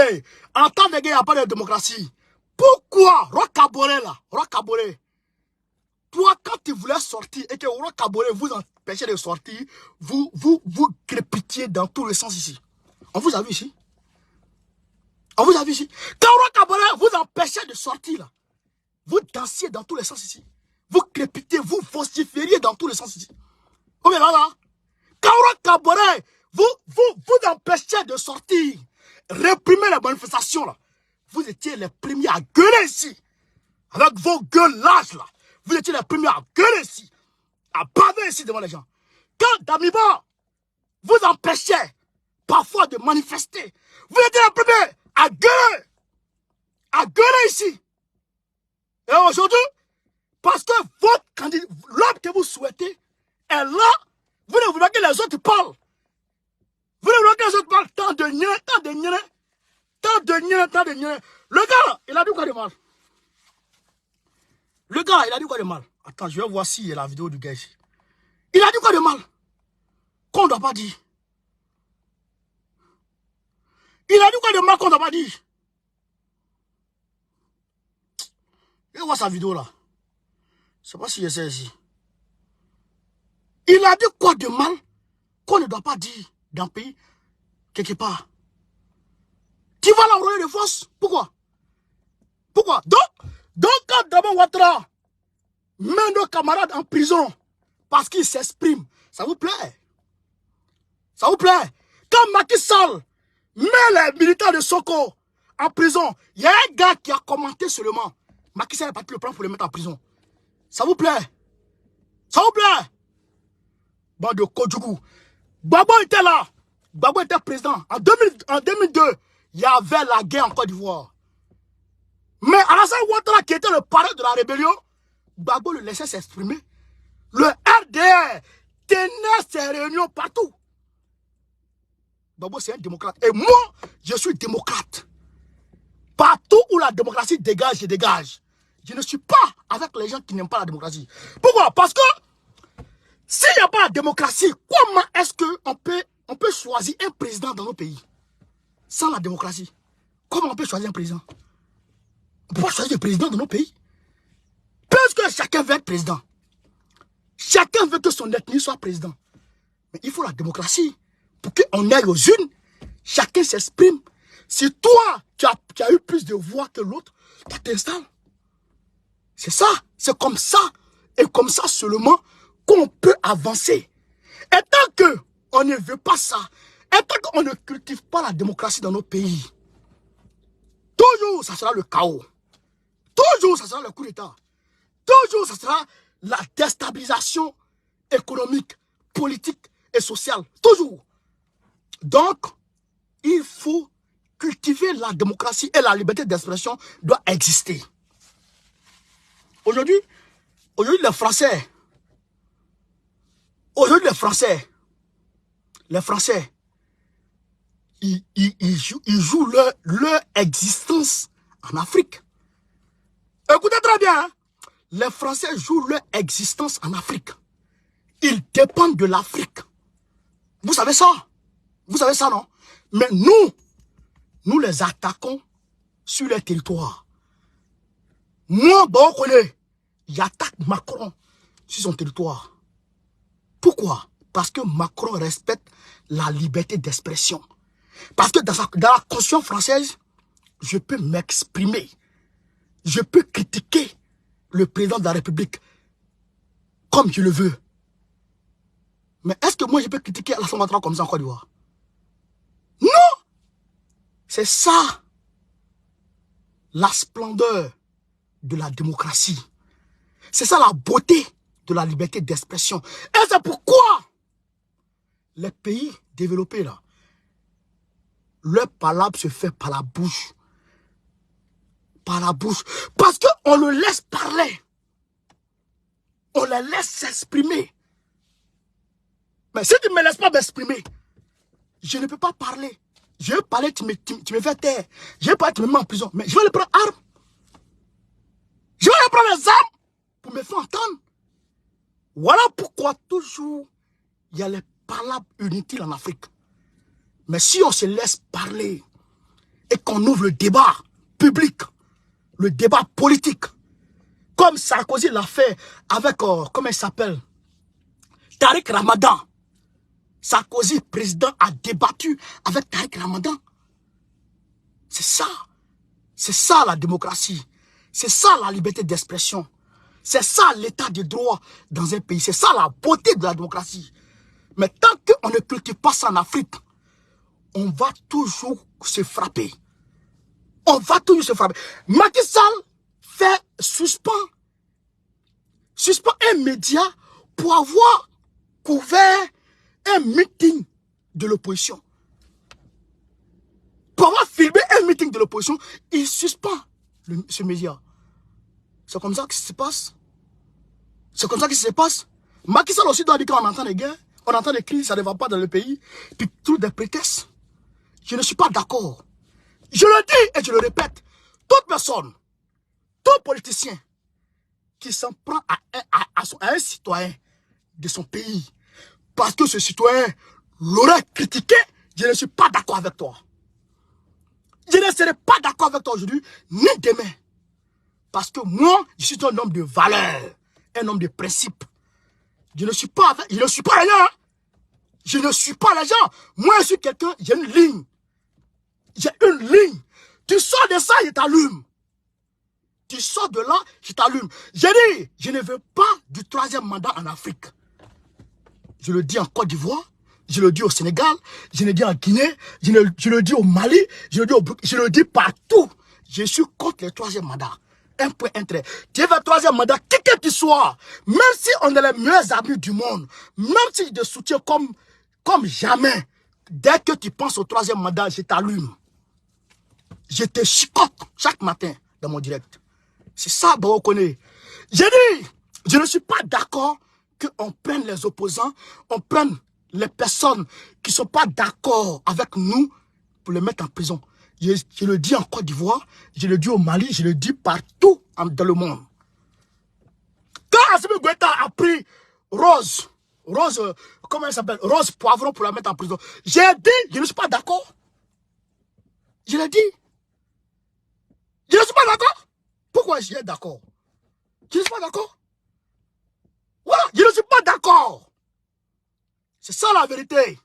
en temps de guerre, il n'y a pas de démocratie. Pourquoi Rocabore là, Rocabore, toi, quand tu voulais sortir et que Rocabore vous empêchez de sortir, vous crépitiez dans tous les sens ici. On vous a vu ici? On vous a vu ici? Quand Rocabore vous empêchez de sortir là, vous dansiez dans tous les sens ici. Vous crépitiez, vous vocifériez dans tous les sens ici. Vous voyez là? Quand Rocabore vous empêchez de sortir, réprimer les manifestations là, vous étiez les premiers à gueuler ici. Avec vos gueules lâches là. Vous étiez les premiers à gueuler ici. À baver ici devant les gens. Quand Damiba vous empêchez parfois de manifester, vous étiez les premiers à gueuler. À gueuler ici. Et aujourd'hui, parce que votre candidat, l'homme que vous souhaitez, est là, vous ne voulez que les autres parlent. Vous ne voulez que les autres parlent. Tant de niais, tant de niais. Tant de niais, tant de niais. Le gars, il a dit quoi de mal? Le gars, il a dit quoi de mal? Attends, je vais voir si il y a la vidéo du gars ici. Il a dit quoi de mal? Qu'on ne doit pas dire. Il a dit quoi de mal qu'on ne doit pas dire? Je vais voir sa vidéo là. Je ne sais pas si je sais ici. Il a dit quoi de mal qu'on ne doit pas dire dans le pays, quelque part. Tu vas l'envoyer de force. Pourquoi? Pourquoi? Donc quand Dabo Ouattara met nos camarades en prison parce qu'ils s'expriment, ça vous plaît? Ça vous plaît? Quand Macky Sall met les militaires de Soko en prison, il y a un gars qui a commenté seulement. Macky Sall est parti le prendre pour le mettre en prison. Ça vous plaît? Ça vous plaît? Bande de Kodjougou. Gbagbo était là. Gbagbo était président. En 2002, il y avait la guerre en Côte d'Ivoire. Mais Alassane Ouattara, qui était le parrain de la rébellion, Gbagbo le laissait s'exprimer. Le RDR tenait ses réunions partout. Gbagbo, c'est un démocrate. Et moi, je suis démocrate. Partout où la démocratie dégage, je dégage. Je ne suis pas avec les gens qui n'aiment pas la démocratie. Pourquoi? Parce que s'il n'y a pas la démocratie, comment est-ce qu'on peut choisir un président dans nos pays? Sans la démocratie, comment on peut choisir un président? On ne peut pas choisir un président dans nos pays. pense que chacun veut être président. Chacun veut que son ethnie soit président. Mais il faut la démocratie. Pour qu'on aille aux urnes, chacun s'exprime. Si toi, tu as eu plus de voix que l'autre, tu t'installes. C'est ça. C'est comme ça. Et comme ça seulement qu'on peut avancer. Et tant qu'on ne veut pas ça, et tant qu'on ne cultive pas la démocratie dans nos pays, toujours ça sera le chaos. Toujours ça sera le coup d'État. Toujours ça sera la déstabilisation économique, politique et sociale. Toujours. Donc, il faut cultiver la démocratie et la liberté d'expression doit exister. Aujourd'hui, les Français, ils jouent leur existence en Afrique. Écoutez très bien, hein? Les Français jouent leur existence en Afrique. Ils dépendent de l'Afrique. Vous savez ça? Vous savez ça, non? Mais nous les attaquons sur les territoires. Moi, bon, on connaît, j'attaque Macron sur son territoire. Pourquoi? Parce que Macron respecte la liberté d'expression. Parce que dans la Constitution française, je peux m'exprimer. Je peux critiquer le président de la République comme je le veux. Mais est-ce que moi je peux critiquer Alassane Ouattara comme ça en Côte d'Ivoire? Non! C'est ça la splendeur de la démocratie. C'est ça la beauté de la liberté d'expression. Et c'est pourquoi les pays développés là, leur palabre se fait par la bouche. Par la bouche. Parce qu'on le laisse parler. On les laisse s'exprimer. Mais si tu ne me laisses pas m'exprimer, je ne peux pas parler. Je veux parler, tu me fais taire. Je veux parler, tu me mets en prison. Mais je vais aller prendre armes. Je vais aller prendre les armes pour me faire entendre. Voilà pourquoi toujours il y a les palabres inutiles en Afrique. Mais si on se laisse parler et qu'on ouvre le débat public, le débat politique, comme Sarkozy l'a fait avec, comment il s'appelle, Tariq Ramadan. Sarkozy, président, a débattu avec Tariq Ramadan. C'est ça. C'est ça la démocratie. C'est ça la liberté d'expression. C'est ça l'état de droit dans un pays. C'est ça la beauté de la démocratie. Mais tant qu'on ne cultive pas ça en Afrique, on va toujours se frapper. On va toujours se frapper. Macky Sall suspend un média pour avoir couvert un meeting de l'opposition. Pour avoir filmé un meeting de l'opposition, il suspend ce média. C'est comme ça que ça se passe. C'est comme ça que ça se passe. Macky Sall aussi doit dire qu'on entend des guerres, on entend des cris, ça ne va pas dans le pays. Puis tous des prétextes. Je ne suis pas d'accord. Je le dis et je le répète. Toute personne, tout politicien qui s'en prend à un citoyen de son pays, parce que ce citoyen l'aurait critiqué, je ne suis pas d'accord avec toi. Je ne serai pas d'accord avec toi aujourd'hui, ni demain. Parce que moi, je suis un homme de valeur, un homme de principe. Je ne suis pas les gens. Je ne suis pas les gens. Moi, je suis quelqu'un, j'ai une ligne. J'ai une ligne. Tu sors de ça, je t'allume. Tu sors de là, je t'allume. J'ai dit, je ne veux pas du troisième mandat en Afrique. Je le dis en Côte d'Ivoire, je le dis au Sénégal, je le dis en Guinée, je le dis au Mali, je le dis partout. Je suis contre le troisième mandat. Un point, un trait. Tu veux le troisième mandat, qui que tu sois, même si on est les meilleurs amis du monde, même si je te soutiens comme jamais, dès que tu penses au troisième mandat, je t'allume. Je te chicote chaque matin dans mon direct. C'est ça, on connaît. J'ai dit, je ne suis pas d'accord qu'on prenne les opposants, on prenne les personnes qui ne sont pas d'accord avec nous pour les mettre en prison. Je le dis en Côte d'Ivoire, je le dis au Mali, je le dis partout dans le monde. Quand Assimi Goïta a pris Rose, comment elle s'appelle, Rose Poivron pour la mettre en prison, j'ai dit, je ne suis pas d'accord. Je l'ai dit. Je ne suis pas d'accord. Pourquoi je suis d'accord? Je ne suis pas d'accord. Voilà, je ne suis pas d'accord. C'est ça la vérité.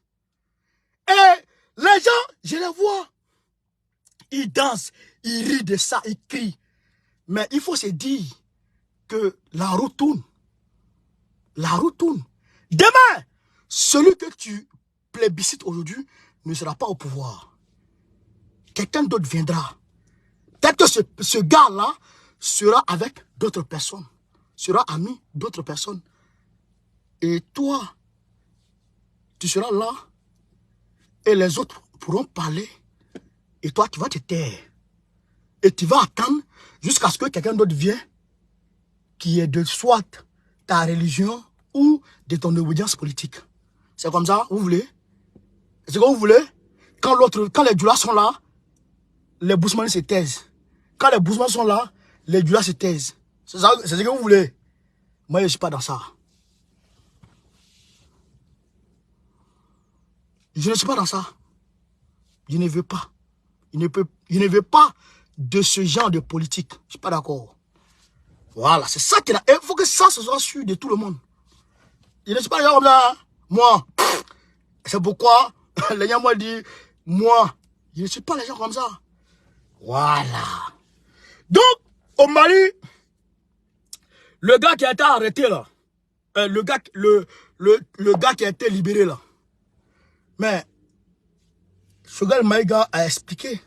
Et les gens, je les vois. Ils dansent, ils rient de ça, ils crient. Mais il faut se dire que la roue tourne. La roue tourne. Demain, celui que tu plébiscites aujourd'hui ne sera pas au pouvoir. Quelqu'un d'autre viendra. Peut-être que ce gars-là sera avec d'autres personnes. Sera ami d'autres personnes. Et toi, tu seras là. Et les autres pourront parler. Et toi, tu vas te taire. Et tu vas attendre jusqu'à ce que quelqu'un d'autre vienne qui est de soit ta religion ou de ton obédience politique. C'est comme ça, vous voulez? C'est ce que vous voulez? Quand les Djoulas sont là, les Bousmans se taisent. Quand les Bousmans sont là, les Djoulas se taisent. C'est ce que vous voulez? Moi, je ne suis pas dans ça. Je ne suis pas dans ça. Je ne veux pas. Je ne veux pas de ce genre de politique. Je ne suis pas d'accord. Voilà, c'est ça qu'il a. Il faut que ça se soit sûr de tout le monde. Je ne suis pas d'accord comme ça. Moi, c'est pourquoi les gens m'ont dit, moi, je ne suis pas les gens comme ça. Voilà. Donc, au Mali, le gars qui a été arrêté là, le gars qui a été libéré là, mais Choguel Maïga a expliqué.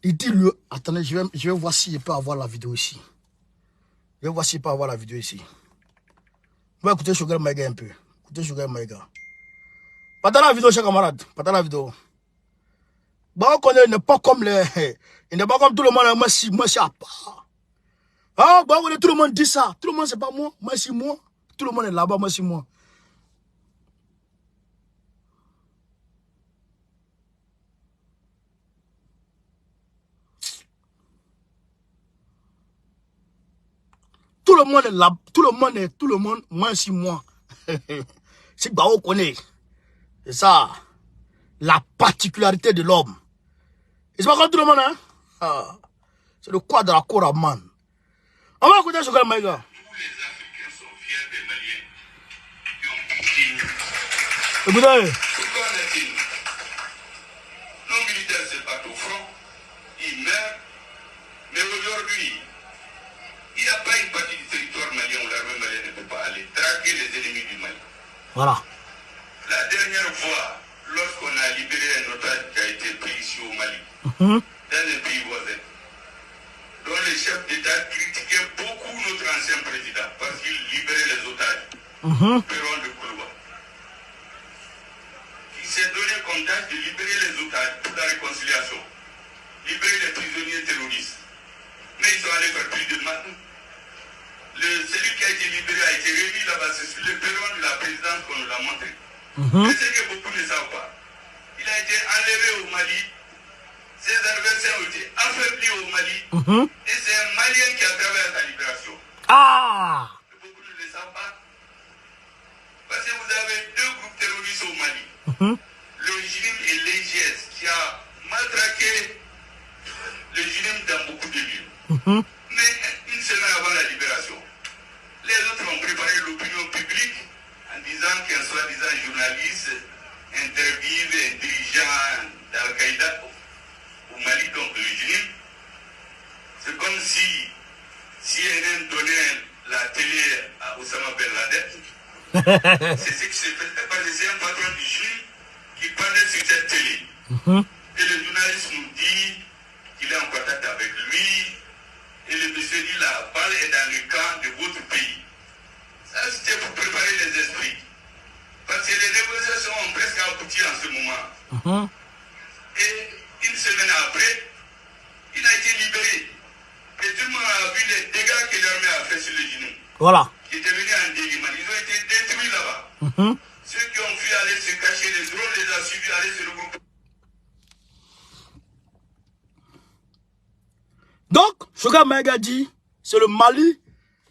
Il dit, attendez, je vais voir si je peux avoir la vidéo ici. Je vais voir si je peux avoir la vidéo ici. On va écouter Choguel Maïga un peu. Écoutez Choguel Maïga. Partagez la vidéo, chers camarades. Partagez la vidéo. Bon, on connaît, il n'est pas comme les... Il n'est pas comme tout le monde. Moi, c'est à part. Ah, bon, tout le monde dit ça. Tout le monde, c'est pas moi. Moi, c'est moi. Tout le monde est là-bas. Moi, c'est moi. Tout le monde est là. Tout le monde. Moi, c'est moi. C'est que on connaît. C'est ça. La particularité de l'homme. Et c'est pas comme tout le monde, hein. Ah, c'est le quad de la Koraman. On va écouter ce gars, Maïga. Tous les Africains sont fiers des Maliens qui ont compris. Écoutez. Pourquoi en est-il? Nos militaires se battent au front, ils meurent, mais aujourd'hui, il n'y a pas une partie du territoire malien où l'armée malienne ne peut pas aller traquer les ennemis du Mali. Voilà. La dernière fois, lorsqu'on a libéré un otage qui a été pris ici au Mali, dans un pays voisin, dont les chefs d'État critiquaient beaucoup notre ancien président parce qu'il libérait les otages, Perron de Kouloua. Il s'est donné comme tâche de libérer les otages pour la réconciliation, libérer les prisonniers terroristes. Mais ils sont allés faire plus de mal. Celui qui a été libéré a été remis là-bas, c'est sur le perron de la présidence qu'on nous l'a montré. Mais c'est que beaucoup ne savent pas. Il a été enlevé au Mali, ses adversaires ont été affaiblis au Mali, et c'est un Malien qui a travaillé à sa libération. Ah! Beaucoup ne le savent pas. Parce que vous avez deux groupes terroristes au Mali. Le JIM et l'EGS qui a matraqué le JIM dans beaucoup de lieux. Mais une semaine avant la libération, les autres ont préparé l'opinion publique en disant qu'un soi-disant journaliste interviewe un dirigeant d'Al-Qaïda au Mali, donc le JIM. C'est comme si CNN donnait la télé à Osama Ben Laden. C'est ce qui s'est fait. Parce que c'est un patron du JIM qui parlait sur cette télé. Et le journaliste nous dit qu'il est en contact avec lui. Et le monsieur dit la balle est dans le camp de votre pays. Ça, c'était pour préparer les esprits. Parce que les négociations ont presque abouti en ce moment. Et une semaine après, il a été libéré. Et tout le monde a vu les dégâts que l'armée a fait sur le genou. Voilà. Qui étaient venus en Dégima. Ils ont été détruits là-bas. Ceux qui ont fui aller se cacher, les drones les a suivis aller se regrouper. Donc, Choguel Maïga dit, c'est le Mali,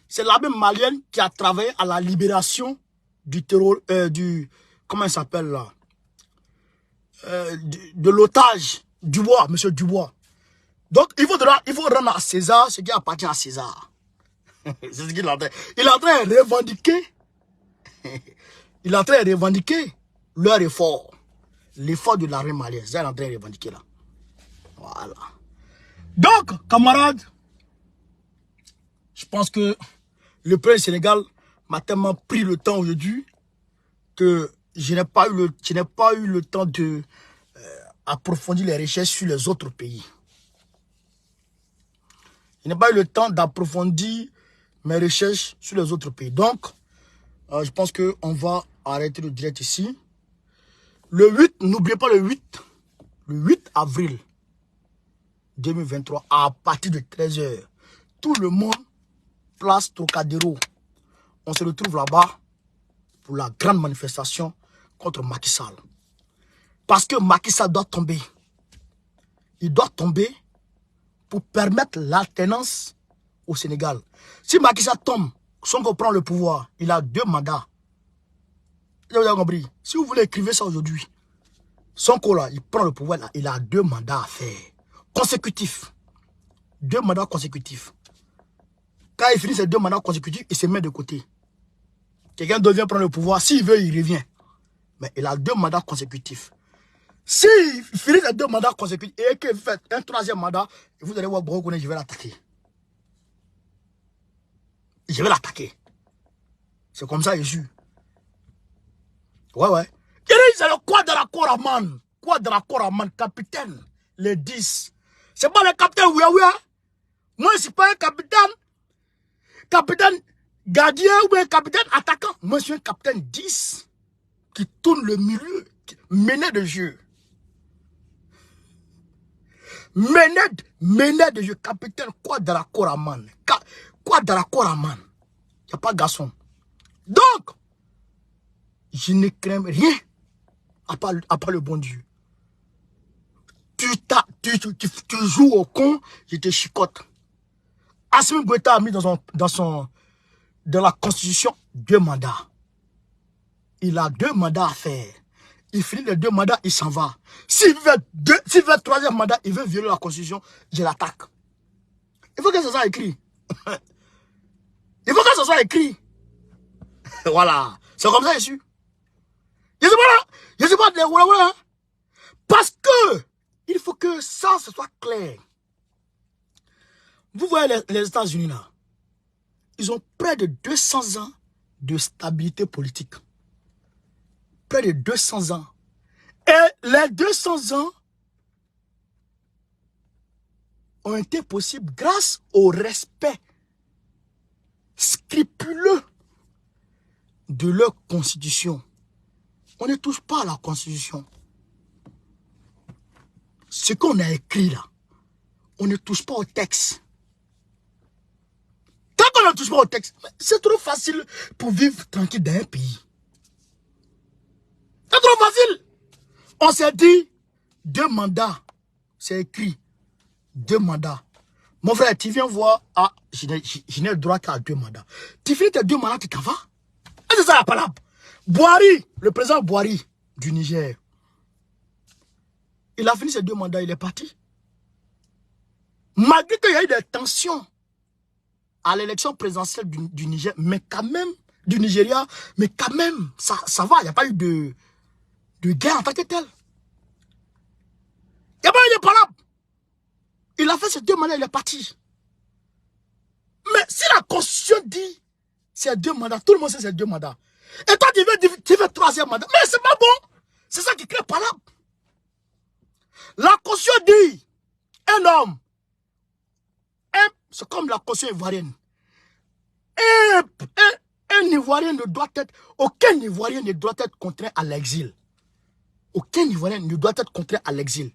c'est l'armée malienne qui a travaillé à la libération du terror, comment il s'appelle là, de l'otage Dubois, monsieur Dubois. Donc, il faut rendre à César ce qui appartient à César. C'est ce qu'il est en train. Il est en train de revendiquer. Il est en train de revendiquer leur effort. L'effort de l'armée malienne. C'est ce qu'il est en train de revendiquer là. Voilà. Donc, camarades, je pense que le président du Sénégal m'a tellement pris le temps aujourd'hui que je n'ai pas eu le temps de approfondir les recherches sur les autres pays. Je n'ai pas eu le temps d'approfondir mes recherches sur les autres pays. Donc, je pense qu'on va arrêter le direct ici. Le 8, n'oubliez pas le 8 avril 2023, à partir de 13 h, tout le monde, place Trocadéro. On se retrouve là-bas pour la grande manifestation contre Macky Sall. Parce que Macky Sall doit tomber. Il doit tomber pour permettre l'alternance au Sénégal. Si Macky Sall tombe, Sonko prend le pouvoir, il a 2 mandats. Vous avez compris? Si vous voulez écrire ça aujourd'hui, Sonko là, il prend le pouvoir, là, il a 2 mandats à faire. Consécutifs. 2 mandats consécutifs. Quand il finit ces 2 mandats consécutifs, il se met de côté. Quelqu'un devient prendre le pouvoir. S'il veut, il revient. Mais il a 2 mandats consécutifs. S'il finit ces 2 mandats consécutifs et qu'il fait un 3e mandat, vous allez voir, je vais l'attaquer. Je vais l'attaquer. C'est comme ça, Jésus. Ouais. C'est le Quadracoraman. Quadracoraman, capitaine. Les 10. C'est pas le capitaine, oui. Moi, je suis pas un capitaine. Capitaine gardien ou un capitaine attaquant. Moi, je suis un capitaine 10 qui tourne le milieu, mené de jeu. Mené de jeu, capitaine Quadracoraman. Quadracoraman. Il n'y a pas de garçon. Donc, je ne crains rien à part le bon Dieu. Tu joues au con, je te chicote. Assimi Goïta a mis dans la constitution 2 mandats. Il a 2 mandats à faire. Il finit les 2 mandats, il s'en va. S'il veut le 3e mandat, il veut violer la constitution, je l'attaque. Il faut que ça soit écrit. Il faut que ça soit écrit. Voilà. C'est comme ça, je suis. Je sais pas, voilà. Parce que il faut que ça, ce soit clair. Vous voyez les États-Unis là, ils ont près de 200 ans de stabilité politique. Près de 200 ans. Et les 200 ans ont été possibles grâce au respect scrupuleux de leur constitution. On ne touche pas à la constitution. Ce qu'on a écrit là, on ne touche pas au texte. Tant qu'on ne touche pas au texte, c'est trop facile pour vivre tranquille dans un pays. C'est trop facile. On s'est dit 2 mandats. C'est écrit 2 mandats. Mon frère, tu viens voir. Ah, je n'ai le droit qu'à 2 mandats. Tu finis tes 2 mandats, tu t'en vas. C'est ça la parole. Boari, le président Boari du Niger. Il a fini ses 2 mandats, il est parti. Malgré qu'il y a eu des tensions à l'élection présidentielle du Niger, mais quand même, du Nigeria, mais quand même, ça va, il n'y a pas eu de guerre en tant que tel. Il n'y a pas eu de problème. Il a fait ses 2 mandats, il est parti. Mais si la constitution dit c'est 2 mandats, tout le monde sait c'est 2 mandats. Et toi, tu veux 3e mandat. Mais c'est pas bon. C'est ça qui crée palabre. La constitution dit un homme, c'est comme la constitution ivoirienne. Un Ivoirien ne doit être, aucun Ivoirien ne doit être contraint à l'exil. Aucun Ivoirien ne doit être contraint à l'exil.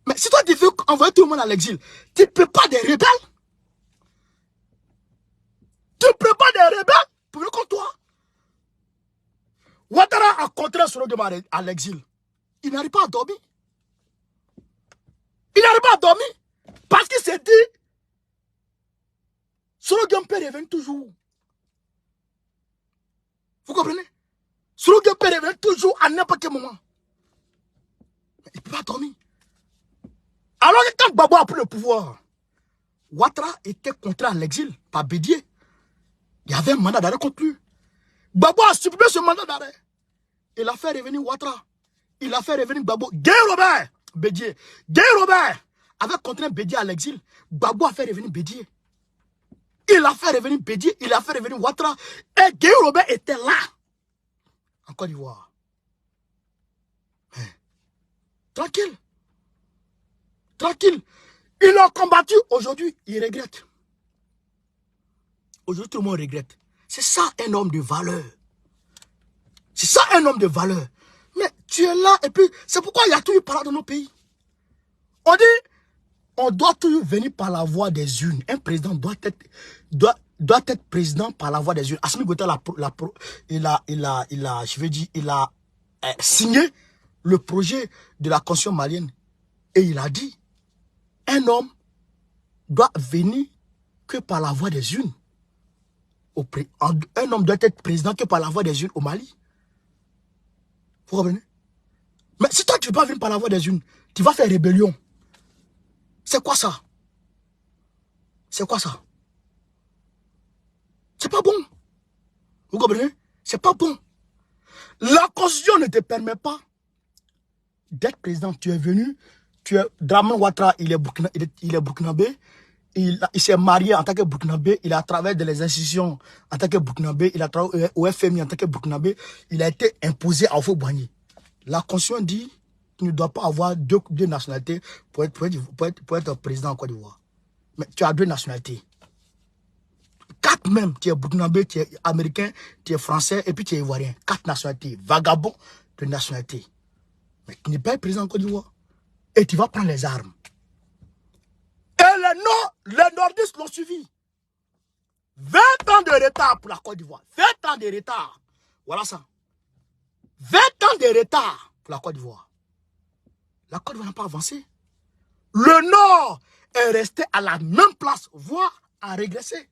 Mais si toi tu veux envoyer tout le monde à l'exil, tu ne peux pas des rebelles. Tu ne peux pas des rebelles pour venir contre toi. Ouattara a contraint Soro Dioma à l'exil. Il n'arrive pas à dormir. Il n'arrive pas à dormir. Parce qu'il s'est dit, Soro Dioma peut revenir toujours. Vous comprenez? Soro Dioma peut revenir toujours à n'importe quel moment. Mais il ne peut pas dormir. Alors que quand Gbagbo a pris le pouvoir, Ouattara était contraint à l'exil par Bédier. Il y avait un mandat d'arrêt contre lui. Gbagbo a supprimé ce mandat d'arrêt. Il a fait revenir Ouattara. Il a fait revenir Gbagbo. Guy Robert Bédier. Guy Robert avait contraint Bédier à l'exil. Gbagbo a fait revenir Bédier. Il a fait revenir Bédier. Il a fait revenir Ouattara. Et Guy Robert était là. En Côte d'Ivoire. Tranquille. Tranquille. Ils l'ont combattu. Aujourd'hui, ils regrettent. Aujourd'hui, tout le monde regrette. C'est ça un homme de valeur. C'est ça un homme de valeur. Mais tu es là et puis c'est pourquoi il y a toujours par là dans nos pays. On dit, on doit toujours venir par la voie des urnes. Un président doit être président par la voie des urnes. Assimi Goïta, il a signé le projet de la constitution malienne. Et il a dit, un homme doit venir que par la voie des urnes. Un homme doit être président que par la voie des urnes au Mali. Vous comprenez? Mais si toi tu ne veux pas venir par la voie des urnes, tu vas faire rébellion. C'est quoi ça? C'est quoi ça? C'est pas bon. Vous comprenez? C'est pas bon. La constitution ne te permet pas d'être président. Tu es venu, Dramane Ouattara, il est burkinabé. Il s'est marié en tant que burkinabé, il a travaillé dans les institutions en tant que burkinabé, il a travaillé au FMI en tant que burkinabé, il a été imposé à Houphouët-Boigny. La constitution dit qu'il ne doit pas avoir deux nationalités pour être président en Côte d'Ivoire. Mais tu as deux nationalités. 4 même, tu es burkinabé, tu es américain, tu es français et puis tu es ivoirien. 4 nationalités, vagabond de nationalité. Mais tu n'es pas président en Côte d'Ivoire. Et tu vas prendre les armes. Et les nordistes l'ont suivi. 20 ans de retard pour la Côte d'Ivoire. 20 ans de retard. Voilà ça. 20 ans de retard pour la Côte d'Ivoire. La Côte d'Ivoire n'a pas avancé. Le Nord est resté à la même place, voire à régresser.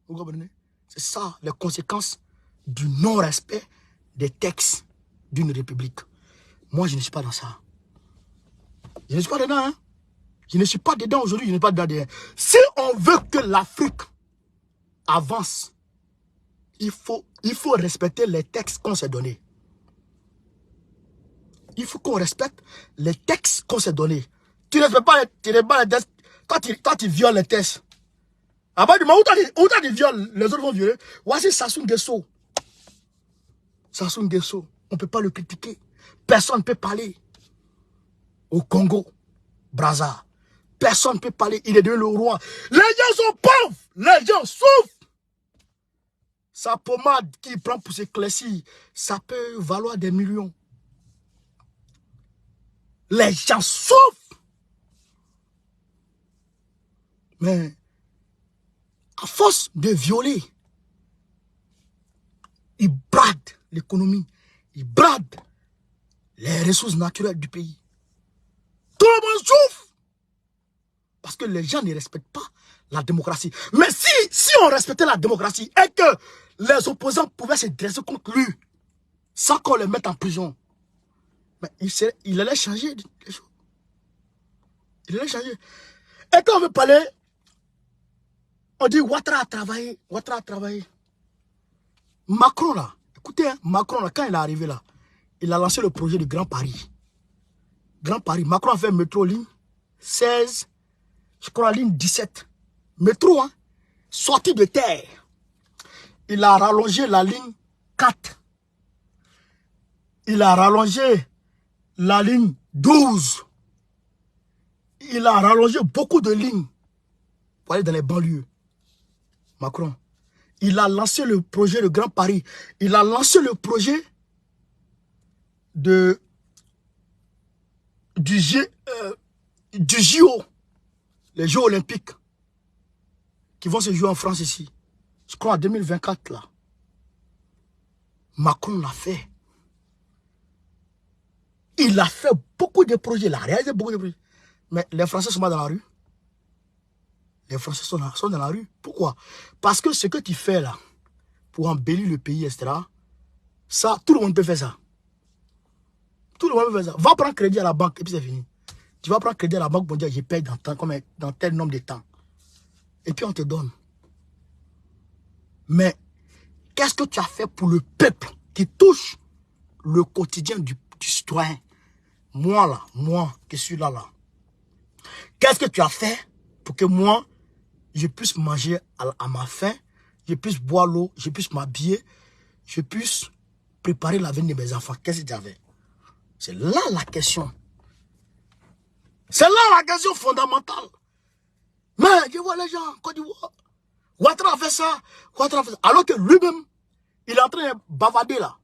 Vous comprenez? C'est ça les conséquences du non-respect des textes d'une république. Moi, je ne suis pas dans ça. Je ne suis pas dedans, hein. Je ne suis pas dedans aujourd'hui, je ne suis pas dedans. Si on veut que l'Afrique avance, il faut respecter les textes qu'on s'est donnés. Il faut qu'on respecte les textes qu'on s'est donnés. Tu ne respectes pas les textes. Toi, tu violes les textes. Ah bah, où t'as dit viol, les autres vont violer. Voici Sassou Nguesso. Sassou Nguesso, on ne peut pas le critiquer. Personne ne peut parler. Au Congo, Brazza. Personne ne peut parler, il est devenu le roi. Les gens sont pauvres, les gens souffrent. Sa pommade qu'il prend pour s'éclaircir, ça peut valoir des millions. Les gens souffrent. Mais, à force de violer, ils bradent l'économie, ils bradent les ressources naturelles du pays. Tout le monde souffre. Parce que les gens ne respectent pas la démocratie. Mais si on respectait la démocratie et que les opposants pouvaient se dresser contre lui, sans qu'on les mette en prison, mais il allait changer les choses. Il allait changer. Et quand on veut parler, on dit Ouattara a travaillé, Ouattara a travaillé. Macron là, écoutez, hein, Macron là, quand il est arrivé là, il a lancé le projet de Grand Paris. Grand Paris. Macron a fait métro ligne 16, je crois ligne 17. Métro, hein, sorti de terre. Il a rallongé la ligne 4. Il a rallongé la ligne 12. Il a rallongé beaucoup de lignes pour aller dans les banlieues. Macron. Il a lancé le projet de Grand Paris. Il a lancé le projet du JO, les Jeux Olympiques, qui vont se jouer en France ici. Je crois en 2024 là. Macron l'a fait. Il a fait beaucoup de projets, il a réalisé beaucoup de projets. Mais les Français sont pas dans la rue. Les Français sont dans la rue. Pourquoi? Parce que ce que tu fais là, pour embellir le pays, etc., ça, tout le monde peut faire ça. Tout le monde peut faire ça. Va prendre crédit à la banque et puis c'est fini. Tu vas prendre crédit à la Banque mondiale, je paye dans tel nombre de temps. Et puis on te donne. Mais qu'est-ce que tu as fait pour le peuple qui touche le quotidien du citoyen? Moi là, moi qui suis là. Qu'est-ce que tu as fait pour que moi, je puisse manger à ma faim, je puisse boire l'eau, je puisse m'habiller, je puisse préparer l'avenir de mes enfants? Qu'est-ce que tu as fait? C'est là la question. C'est là la question fondamentale. Mais je vois les gens en Côte d'Ivoire. Ouattara a fait ça, Ouattara a fait ça. Alors que lui-même, il est en train de bavader là.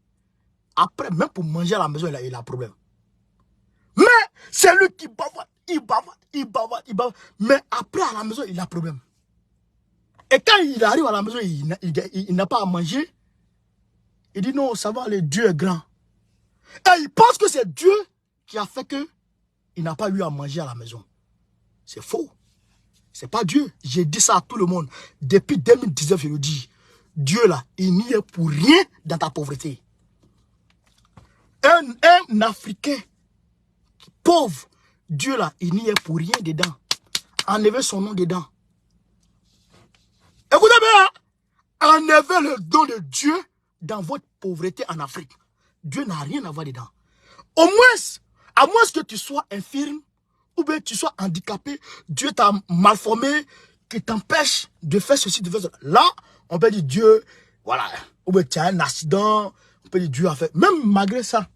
Après, même pour manger à la maison, il a un problème. Mais c'est lui qui bavade, il bavade, il bavade, il bavade. Mais après, à la maison, il a un problème. Et quand il arrive à la maison, il n'a pas à manger. Il dit non, ça va aller, Dieu est grand. Et il pense que c'est Dieu qui a fait que il n'a pas eu à manger à la maison. C'est faux. C'est pas Dieu. J'ai dit ça à tout le monde. Depuis 2019, je le dis. Dieu là, il n'y est pour rien dans ta pauvreté. Un Africain pauvre, Dieu là, il n'y est pour rien dedans. Enlevez son nom dedans. Écoutez bien, enlevez le don de Dieu dans votre pauvreté en Afrique. Dieu n'a rien à voir dedans. Au moins, à moins que tu sois infirme, ou bien tu sois handicapé, Dieu t'a malformé, qui t'empêche de faire ceci, de faire cela. Là, on peut dire Dieu, voilà, ou bien tu as un accident, on peut dire Dieu a fait. Même malgré ça,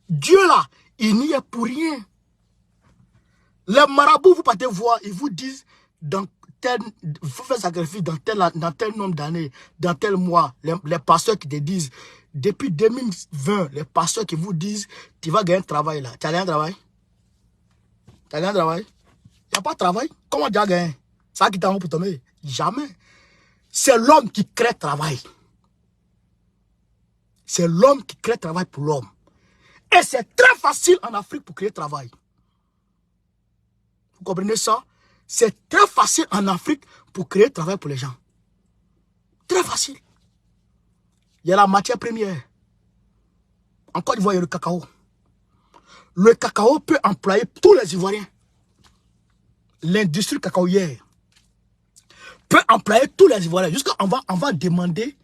Dieu là, il n'y est pour rien. Les marabouts, vous partez voir, ils vous disent, il faut faire sacrifice dans tel nombre d'années, dans tel mois. Les pasteurs qui te disent, depuis 2020, les pasteurs qui vous disent, tu vas gagner un travail là. Tu as gagné un travail? Tu as gagné un travail? Il n'y a pas de travail. Comment tu as gagné? Ça qui t'a pour tomber? Jamais. C'est l'homme qui crée travail. C'est l'homme qui crée travail pour l'homme. Et c'est très facile en Afrique pour créer travail. Vous comprenez ça? C'est très facile en Afrique pour créer travail pour les gens. Très facile. Il y a la matière première. En Côte d'Ivoire, il y a le cacao. Le cacao peut employer tous les Ivoiriens. L'industrie cacaoyère peut employer tous les Ivoiriens. Jusqu'à on va demander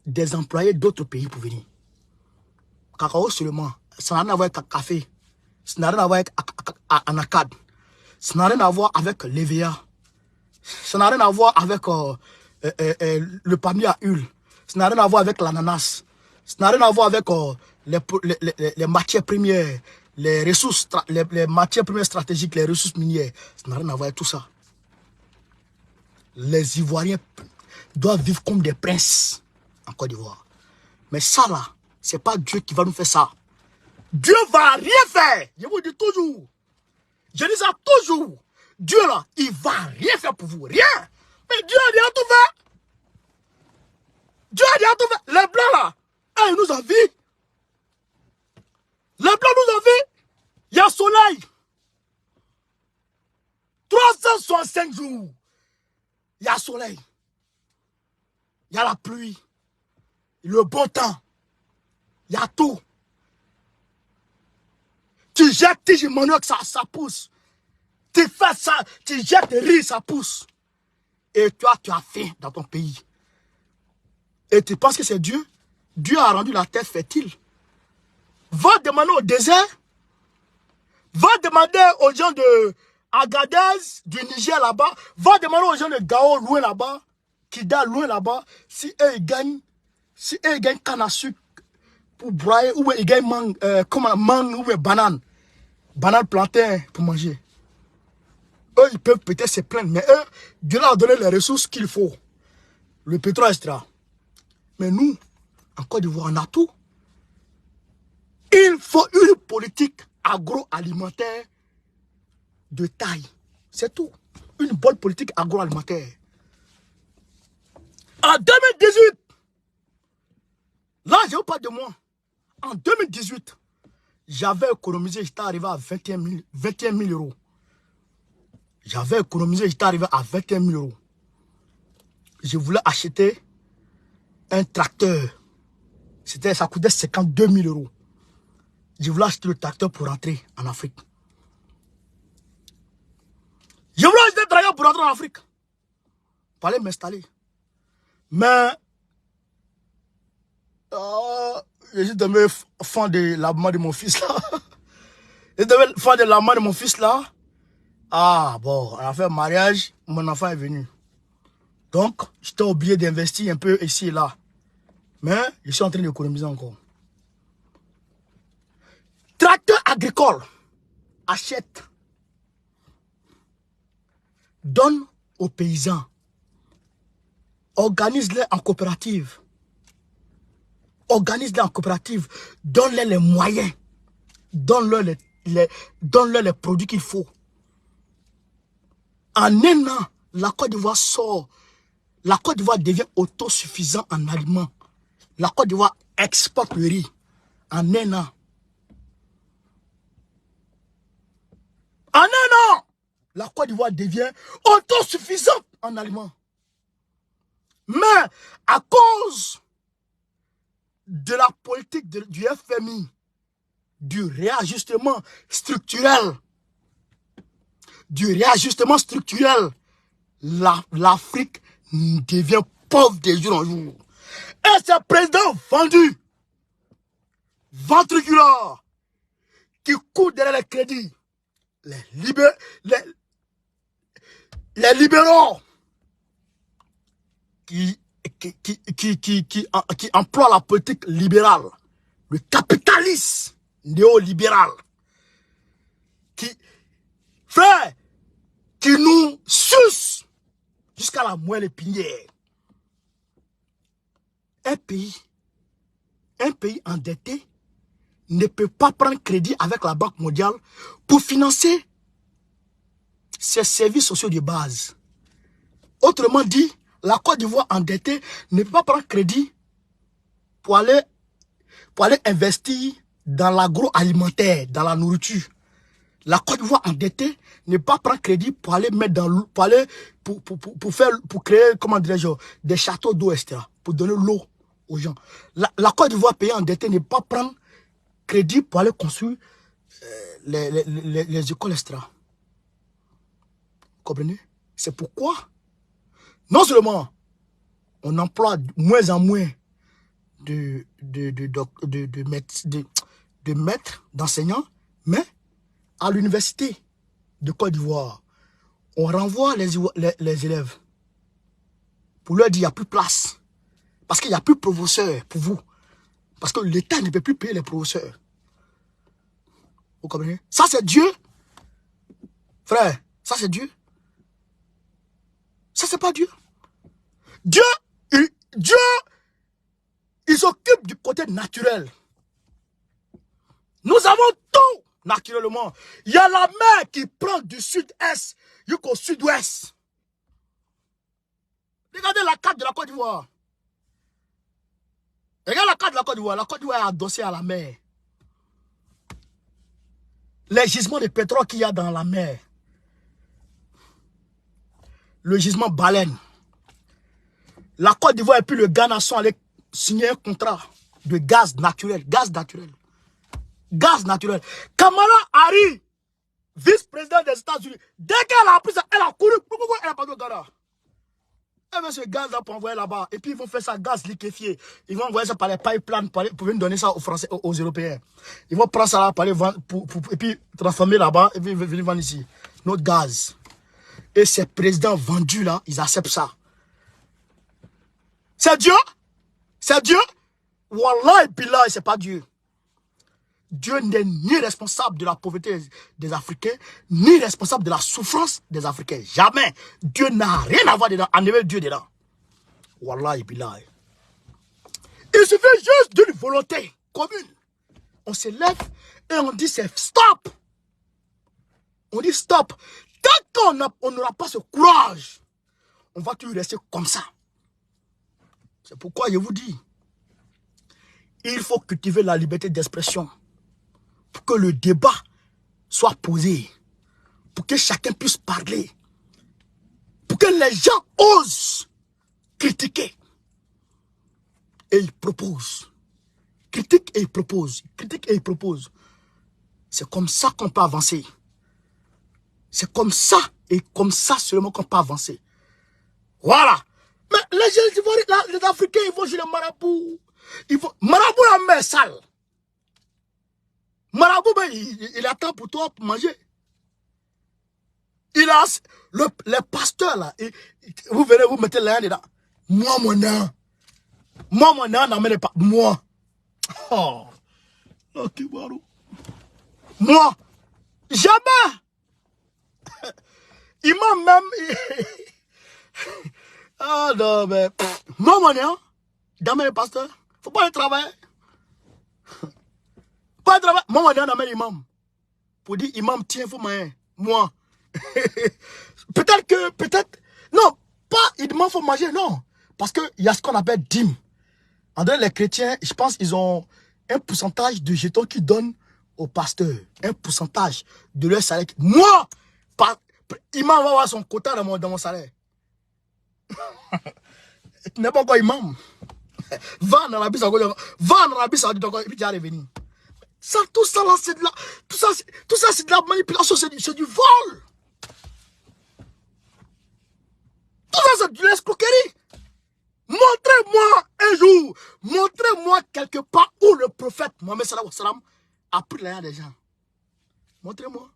des employés d'autres pays pour venir. Cacao seulement. Ça n'a rien à voir avec le café. Ça n'a rien à voir avec Anacad. Ça n'a rien à voir avec l'EVA. Ça n'a rien à voir avec le palmier à huile. Ça n'a rien à voir avec l'ananas. Ça n'a rien à voir avec les matières premières, les ressources, les matières premières stratégiques, les ressources minières. Ça n'a rien à voir avec tout ça. Les Ivoiriens doivent vivre comme des princes en Côte d'Ivoire. Mais ça là, c'est pas Dieu qui va nous faire ça. Dieu va rien faire. Je vous dis toujours. Je dis ça toujours. Dieu là, il va rien faire pour vous. Rien. Mais Dieu a déjà tout fait. Dieu a déjà tout fait. Les blancs là, ils nous ont vu. Les blancs nous ont vu. Il y a soleil. 365 jours. Il y a soleil. Il y a la pluie. Le beau temps. Il y a tout. Tu jettes tige manioc, ça pousse. Tu fais ça, tu jettes riz, ça pousse. Et toi, tu as faim dans ton pays. Et tu penses que c'est Dieu? Dieu a rendu la terre fertile. Va demander au désert. Va demander aux gens de Agadez, du Niger là-bas. Va demander aux gens de Gao, loin là-bas. Kida, loin là-bas. Si eux, ils gagnent canne à sucre pour broyer, ou ils gagnent mangue ou banane. Banane plantain pour manger. Eux, ils peuvent peut-être se plaindre, mais eux, Dieu leur a donné les ressources qu'il faut. Le pétrole, etc. Mais nous, en Côte d'Ivoire, on a tout. Il faut une politique agroalimentaire de taille. C'est tout. Une bonne politique agroalimentaire. En 2018, là, je vous parle de moi. En 2018, j'avais économisé, j'étais arrivé à 21 000 euros. J'avais économisé, j'étais arrivé à 21 000 euros. Je voulais acheter un tracteur. Ça coûtait 52 000 euros. je voulais acheter le tracteur pour rentrer en Afrique. Je voulais acheter le tracteur pour rentrer en Afrique. Pour aller m'installer. Mais, je suis tombé fan de l'abonnement de mon fils là. Je suis tombé fan de l'abonnement de mon fils là. Ah bon, on a fait un mariage, mon enfant est venu. Donc, j'étais obligé d'investir un peu ici et là. Mais, je suis en train d'économiser encore. Tracteur agricole, achète, donne aux paysans, organise-les en coopérative, donne-les les moyens, donne-leur les produits qu'il faut. En un an, la Côte d'Ivoire sort, la Côte d'Ivoire devient autosuffisante en aliments. La Côte d'Ivoire exporte le riz en un an. En un an, la Côte d'Ivoire devient autosuffisante en aliments. Mais à cause de la politique du FMI, du réajustement structurel, l'Afrique devient pauvre de jour en jour. Et ce président vendu, ventriculeur, qui court derrière les crédits, les libéraux qui emploient la politique libérale, le capitalisme néolibéral, qui nous suce jusqu'à la moelle épinière. Un pays endetté ne peut pas prendre crédit avec la Banque mondiale pour financer ses services sociaux de base. Autrement dit, la Côte d'Ivoire endettée ne peut pas prendre crédit pour aller investir dans l'agroalimentaire, dans la nourriture. La Côte d'Ivoire endettée ne peut pas prendre crédit pour aller mettre dans pour créer, comment dirais-je, des châteaux d'eau, etc. Pour donner l'eau aux gens. La Côte d'Ivoire pays endettée ne peut pas prendre crédit pour aller construire les écoles, etc. Vous comprenez? C'est pourquoi, non seulement on emploie moins en moins de maîtres, d'enseignants, mais à l'université de Côte d'Ivoire, on renvoie les élèves pour leur dire qu'il n'y a plus de place. Parce qu'il n'y a plus de professeurs pour vous. Parce que l'État ne peut plus payer les professeurs. Vous comprenez? Ça, c'est Dieu. Frère, ça, c'est Dieu. Ça, c'est pas Dieu. Dieu, il s'occupe du côté naturel. Nous avons tout naturellement. Il y a la mer qui prend du sud-est jusqu'au sud-ouest. Regardez la carte de la Côte d'Ivoire. Regardez la carte de la Côte d'Ivoire. La Côte d'Ivoire est adossée à la mer. Les gisements de pétrole qu'il y a dans la mer. Le gisement baleine. La Côte d'Ivoire et puis le Ghana sont allés signer un contrat de gaz naturel. Gaz naturel. Gaz naturel. Kamala Harris, vice-président des États-Unis, dès qu'elle a appris ça, elle a couru. Elle a pas de Ghana. Elle veut ce gaz là pour envoyer là-bas. Et puis ils vont faire ça gaz liquéfié. Ils vont envoyer ça par les pipelines pour venir donner ça aux Français, aux Européens. Ils vont prendre ça là pour aller vendre, et puis transformer là-bas et puis venir vendre ici. Notre gaz. Et ces présidents vendus là, ils acceptent ça. C'est Dieu? C'est Dieu? Wallah et billah, c'est pas Dieu. Dieu n'est ni responsable de la pauvreté des Africains, ni responsable de la souffrance des Africains. Jamais. Dieu n'a rien à voir dedans. Enlevez Dieu dedans. Wallah et billah. Il suffit juste d'une volonté commune. On se lève et on dit c'est stop. On dit stop. Tant qu'on n'aura pas ce courage, on va toujours rester comme ça. C'est pourquoi je vous dis, il faut cultiver la liberté d'expression pour que le débat soit posé, pour que chacun puisse parler, pour que les gens osent critiquer. Et ils proposent. Critique et ils proposent. Critique et ils proposent. C'est comme ça qu'on peut avancer. C'est comme ça et comme ça seulement qu'on peut avancer. Voilà. Mais les gens ivoiriens, les Africains, ils vont chez les marabouts. Marabout la main sale. Marabout, ben, il attend pour toi pour manger. Il a les pasteurs là. Vous venez vous mettez l'un dedans. Moi, mon nom. Moi, mon nom, n'amène pas. Moi. Oh. Ok, voilà. Moi. Jamais. Il m'a même. Ah non, mais. Moi, mon nom. Dans mes pasteurs. Faut pas aller travailler. Pas travailler. Moi, mon nom, dans mes imams. Pour dire, imam, tiens, faut manger. Moi. Peut-être. Non, pas, il demande faut manger, non. Parce qu'il y a ce qu'on appelle dîme. En dehors, les chrétiens, je pense qu'ils ont un pourcentage de jetons qu'ils donnent aux pasteurs. Un pourcentage de leur salaire. Moi, imam va avoir son quota dans mon salaire. Tu n'es pas encore imam. Va dans l'Arabie Saoudite. Va en Arabie Saoudite encore et puis tu vas revenir. Ça, tout ça là, c'est de la. Tout ça, c'est de la manipulation, c'est du vol. Tout ça, c'est de l'escroquerie. Montrez-moi un jour, montrez-moi quelque part où le prophète Mohammed sallallahu alayhi wa sallam a pris l'argent des gens. Montrez-moi.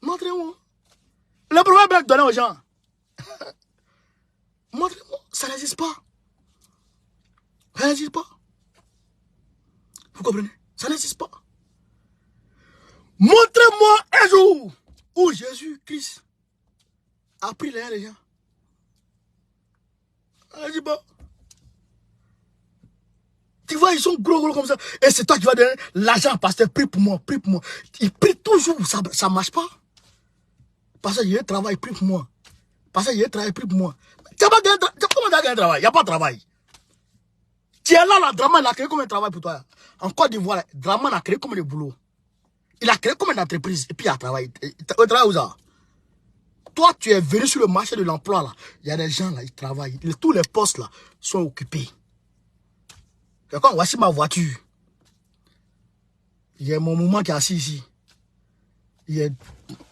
Montrez-moi. Le prophète va donner aux gens. Montrez-moi. Ça n'existe pas. Ça n'existe pas. Vous comprenez? Ça n'existe pas. Montrez-moi un jour où Jésus-Christ a pris l'argent des gens. Allez, bon. Tu vois, ils sont gros comme ça. Et c'est toi qui vas donner l'argent, pasteur. Prie pour moi, prie pour moi. Il prie toujours, ça ne marche pas. Parce qu'il y a un travail, prie pour moi. Parce qu'il y a un travail, prie pour moi. Comment tu as gagné un travail? Il n'y a pas de travail. Tu es là, Draman a créé comme un travail pour toi. En Côte d'Ivoire, Draman a créé comme un boulot. Il a créé comme une entreprise. Et puis il a travaillé. Il travaille où ça? Toi, tu es venu sur le marché de l'emploi, là. Il y a des gens, là, ils travaillent. Tous les postes, là, sont occupés. Quand voici ma voiture. Il y a mon maman qui est assis ici. Il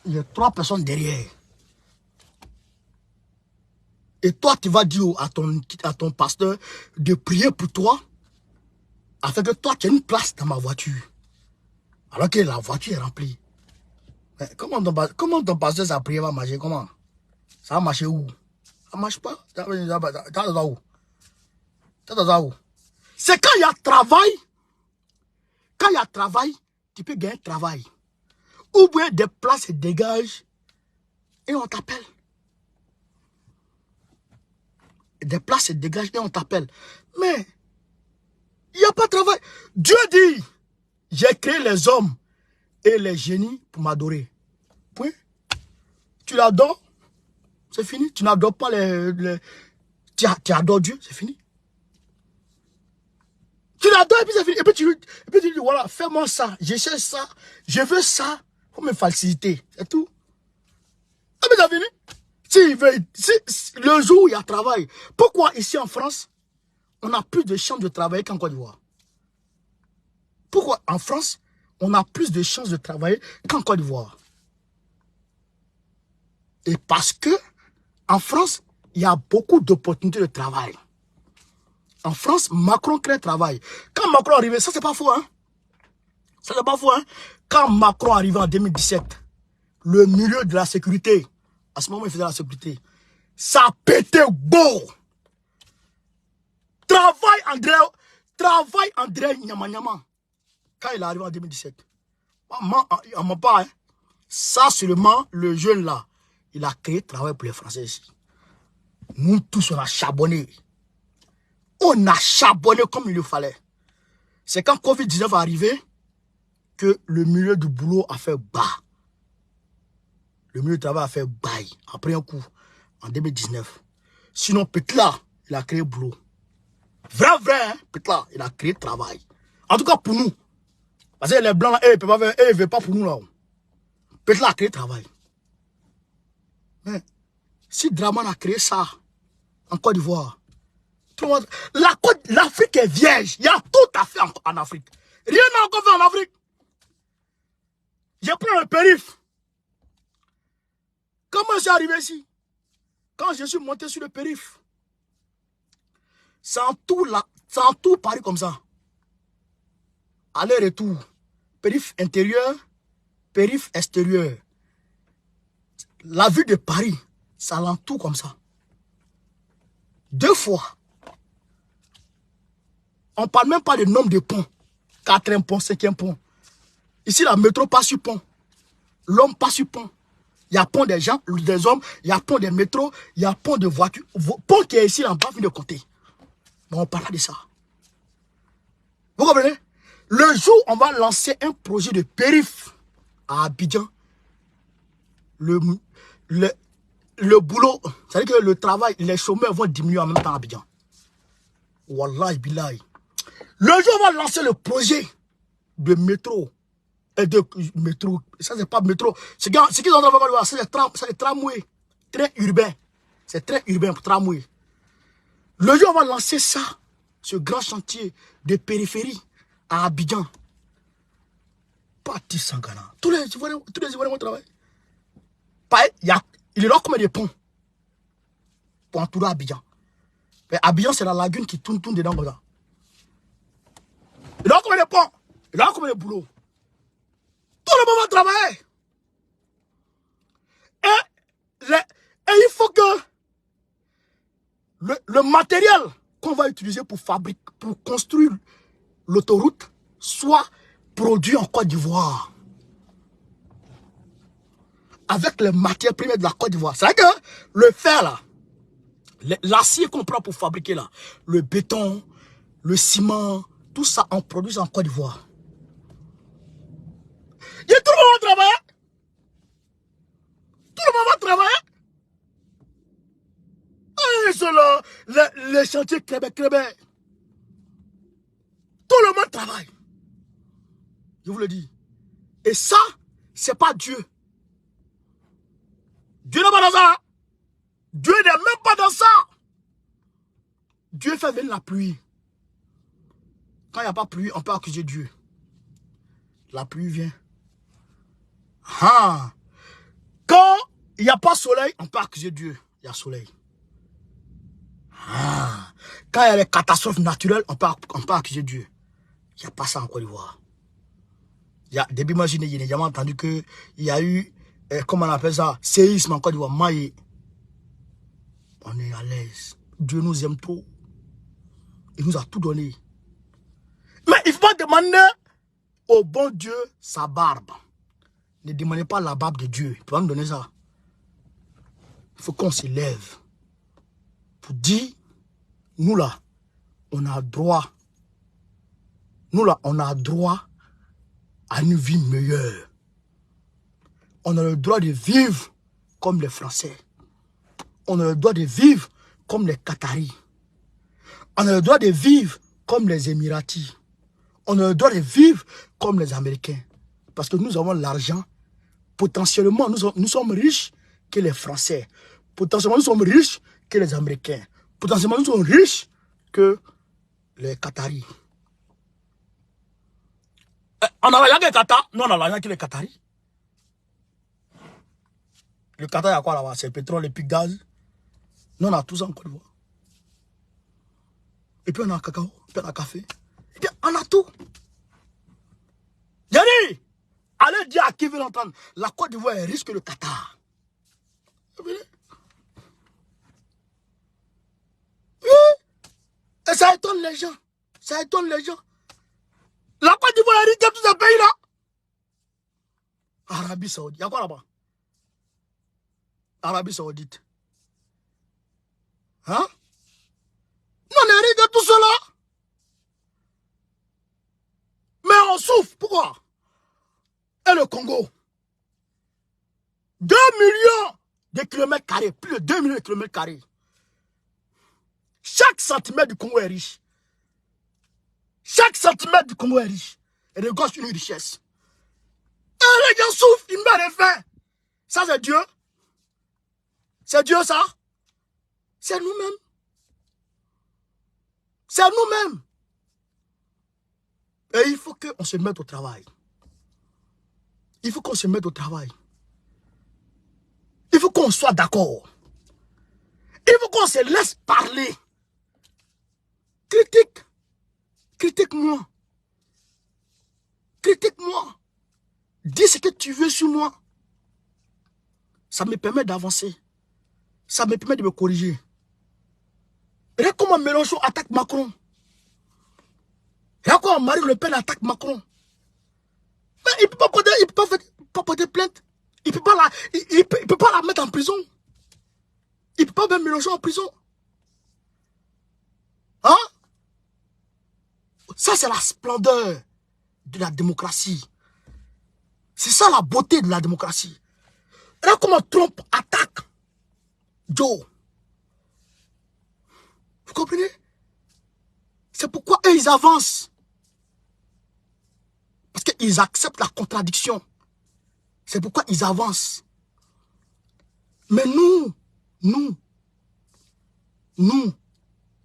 y a 3 personnes derrière. Et toi, tu vas dire à ton pasteur de prier pour toi, afin que toi, tu aies une place dans ma voiture. Alors que la voiture est remplie. Mais comment ton pasteur, sa prière va marcher? Comment? Ça va marcher où? Ça ne marche pas. Ça va où? C'est quand il y a travail. Quand il y a travail, tu peux gagner travail. Ou bien des places se dégagent et on t'appelle. Des places se dégagent et on t'appelle. Mais il n'y a pas de travail. Dieu dit, j'ai créé les hommes et les génies pour m'adorer. Point. Tu l'adores, c'est fini. Tu n'adores pas tu adores Dieu, c'est fini. Tu l'adores et puis c'est fini. Et puis tu dis, voilà, fais-moi ça, je cherche ça, je veux ça, pour me faciliter. C'est tout. Ah mais c'est fini. Si le jour où il y a travail, pourquoi ici en France, on a plus de chances de travailler qu'en Côte d'Ivoire? Pourquoi en France, on a plus de chances de travailler qu'en Côte d'Ivoire? Et parce que en France, il y a beaucoup d'opportunités de travail. En France, Macron crée le travail. Quand Macron est arrivé, ça c'est pas faux, hein? Ça c'est pas faux, hein? Quand Macron est arrivé en 2017, le milieu de la sécurité, à ce moment il faisait la sécurité, ça pétait beau. Travail André Nyama. Quand il est arrivé en 2017. On m'a pas, hein? Ça seulement, le jeune là, il a créé travail pour les Français ici. Nous tous, on a charbonné. On a charbonné comme il le fallait. C'est quand Covid-19 est arrivé que le milieu du boulot a fait bas. Le milieu du travail a fait bail. Après un coup, en 2019. Sinon, Petla, il a créé boulot. Vrai, hein? Petla, il a créé travail. En tout cas, pour nous. Parce que les blancs, là, ils ne veulent pas pour nous là. Petla a créé travail. Mais si Draman a créé ça en Côte d'Ivoire, l'Afrique est vierge. Il y a tout à faire en Afrique. Rien n'a encore fait en Afrique. Je prends le périph'. Comment je suis arrivé ici? Quand je suis monté sur le périph', c'est en tout Paris comme ça. Aller-retour. Périph' intérieur, périph' extérieur. La vue de Paris, ça l'entoure comme ça. 2 fois. On ne parle même pas du nombre de ponts. 4e pont, 5e pont. Ici, la métro passe sur pont. L'homme passe sur pont. Il y a pont des gens, des hommes, il y a pont des métros, il y a pont de voitures. Pont qui est ici, là, bas, de côté. Mais on parle de ça. Vous comprenez? Le jour où on va lancer un projet de périph' à Abidjan, le boulot, c'est-à-dire que le travail, les chômeurs vont diminuer en même temps à Abidjan. Wallahi billahi. Le jour où on va lancer le projet de métro, ça c'est pas métro, ce qu'ils ont en train de voir, c'est les tramways, train urbain. C'est très urbain pour tramway. Le jour où on va lancer ça, ce grand chantier de périphérie à Abidjan, parti Sangana. Tous les Ivoiriens vont travailler. Il y aura combien de ponts pour entourer Abidjan? Mais Abidjan, c'est la lagune qui tourne dedans comme ça. Il y aura combien de ponts? Il y aura combien de boulot? Tout le monde va travailler. Et il faut que le matériel qu'on va utiliser pour construire l'autoroute soit produit en Côte d'Ivoire. Avec les matières premières de la Côte d'Ivoire. C'est vrai que le fer là, l'acier qu'on prend pour fabriquer là, le béton, le ciment, tout ça on produit en Côte d'Ivoire. Et tout le monde va travailler. Tout le monde va travailler. Et c'est là, les chantiers Québec. Tout le monde travaille. Je vous le dis. Et ça, c'est pas Dieu. Dieu n'est pas dans ça. Dieu n'est même pas dans ça. Dieu fait venir la pluie. Quand il n'y a pas pluie, on peut accuser Dieu. La pluie vient. Ah. Quand il n'y a pas soleil, on peut accuser Dieu. Il y a soleil. Ah. Quand il y a des catastrophes naturelles, on peut accuser Dieu. Il n'y a pas ça en Côte d'Ivoire. Depuis moi, je n'ai jamais entendu qu'il y a eu, comment on appelle ça, séisme en Côte d'Ivoire. Maïe. On est à l'aise. Dieu nous aime trop. Il nous a tout donné. Mais il faut demander au bon Dieu sa barbe. Ne demandez pas la barbe de Dieu. Il peut nous donner ça. Il faut qu'on se lève pour dire, nous là, on a droit. Nous là, on a droit à une vie meilleure. On a le droit de vivre comme les Français. On a le droit de vivre comme les Qataris. On a le droit de vivre comme les Émiratis. On a le droit de vivre comme les Américains. Parce que nous avons l'argent. Potentiellement, nous sommes riches que les Français. Potentiellement, nous sommes riches que les Américains. Potentiellement, nous sommes riches que les Qataris. On a l'argent que les Qataris. Non, on a l'argent que les Qataris. Le Qatar, il y a quoi là-bas? C'est le pétrole et puis le gaz. Nous, on a tout ça en Côte d'Ivoire. Et puis on a un cacao, et puis on a un café. Et puis on a tout. J'ai dit, allez dire à qui veut l'entendre, la Côte d'Ivoire est riche que le Qatar. Oui. Et ça étonne les gens. Ça étonne les gens. La Côte d'Ivoire est riche que tous ces pays-là. Arabie Saoudite, il y a quoi là-bas? Arabie Saoudite. Hein? Non, on est riche de tout cela. Mais on souffre. Pourquoi? Et le Congo? 2 millions de kilomètres carrés. Plus de 2 millions de kilomètres carrés. Chaque centimètre du Congo est riche. Chaque centimètre du Congo est riche. Et de gauche, une richesse. Et les gens souffrent, ils meurent de faim. Ça, c'est Dieu. C'est Dieu, ça. C'est nous-mêmes. C'est nous-mêmes. Et il faut qu'on se mette au travail. il faut qu'on se mette au travail. Il faut qu'on soit d'accord. Il faut qu'on se laisse parler. Critique. Critique-moi. Critique-moi. Dis ce que tu veux sur moi. Ça me permet d'avancer. Ça me permet de me corriger. Regarde comment Mélenchon attaque Macron. Regarde comment Marine Le Pen attaque Macron. Mais il ne peut pas porter plainte. Il ne peut pas la mettre en prison. Il ne peut pas mettre Mélenchon en prison. Hein? Ça, c'est la splendeur de la démocratie. C'est ça la beauté de la démocratie. Regarde comment Trump attaque Joe. Vous comprenez? C'est pourquoi eux, ils avancent. Parce qu'ils acceptent la contradiction. C'est pourquoi ils avancent. Mais nous,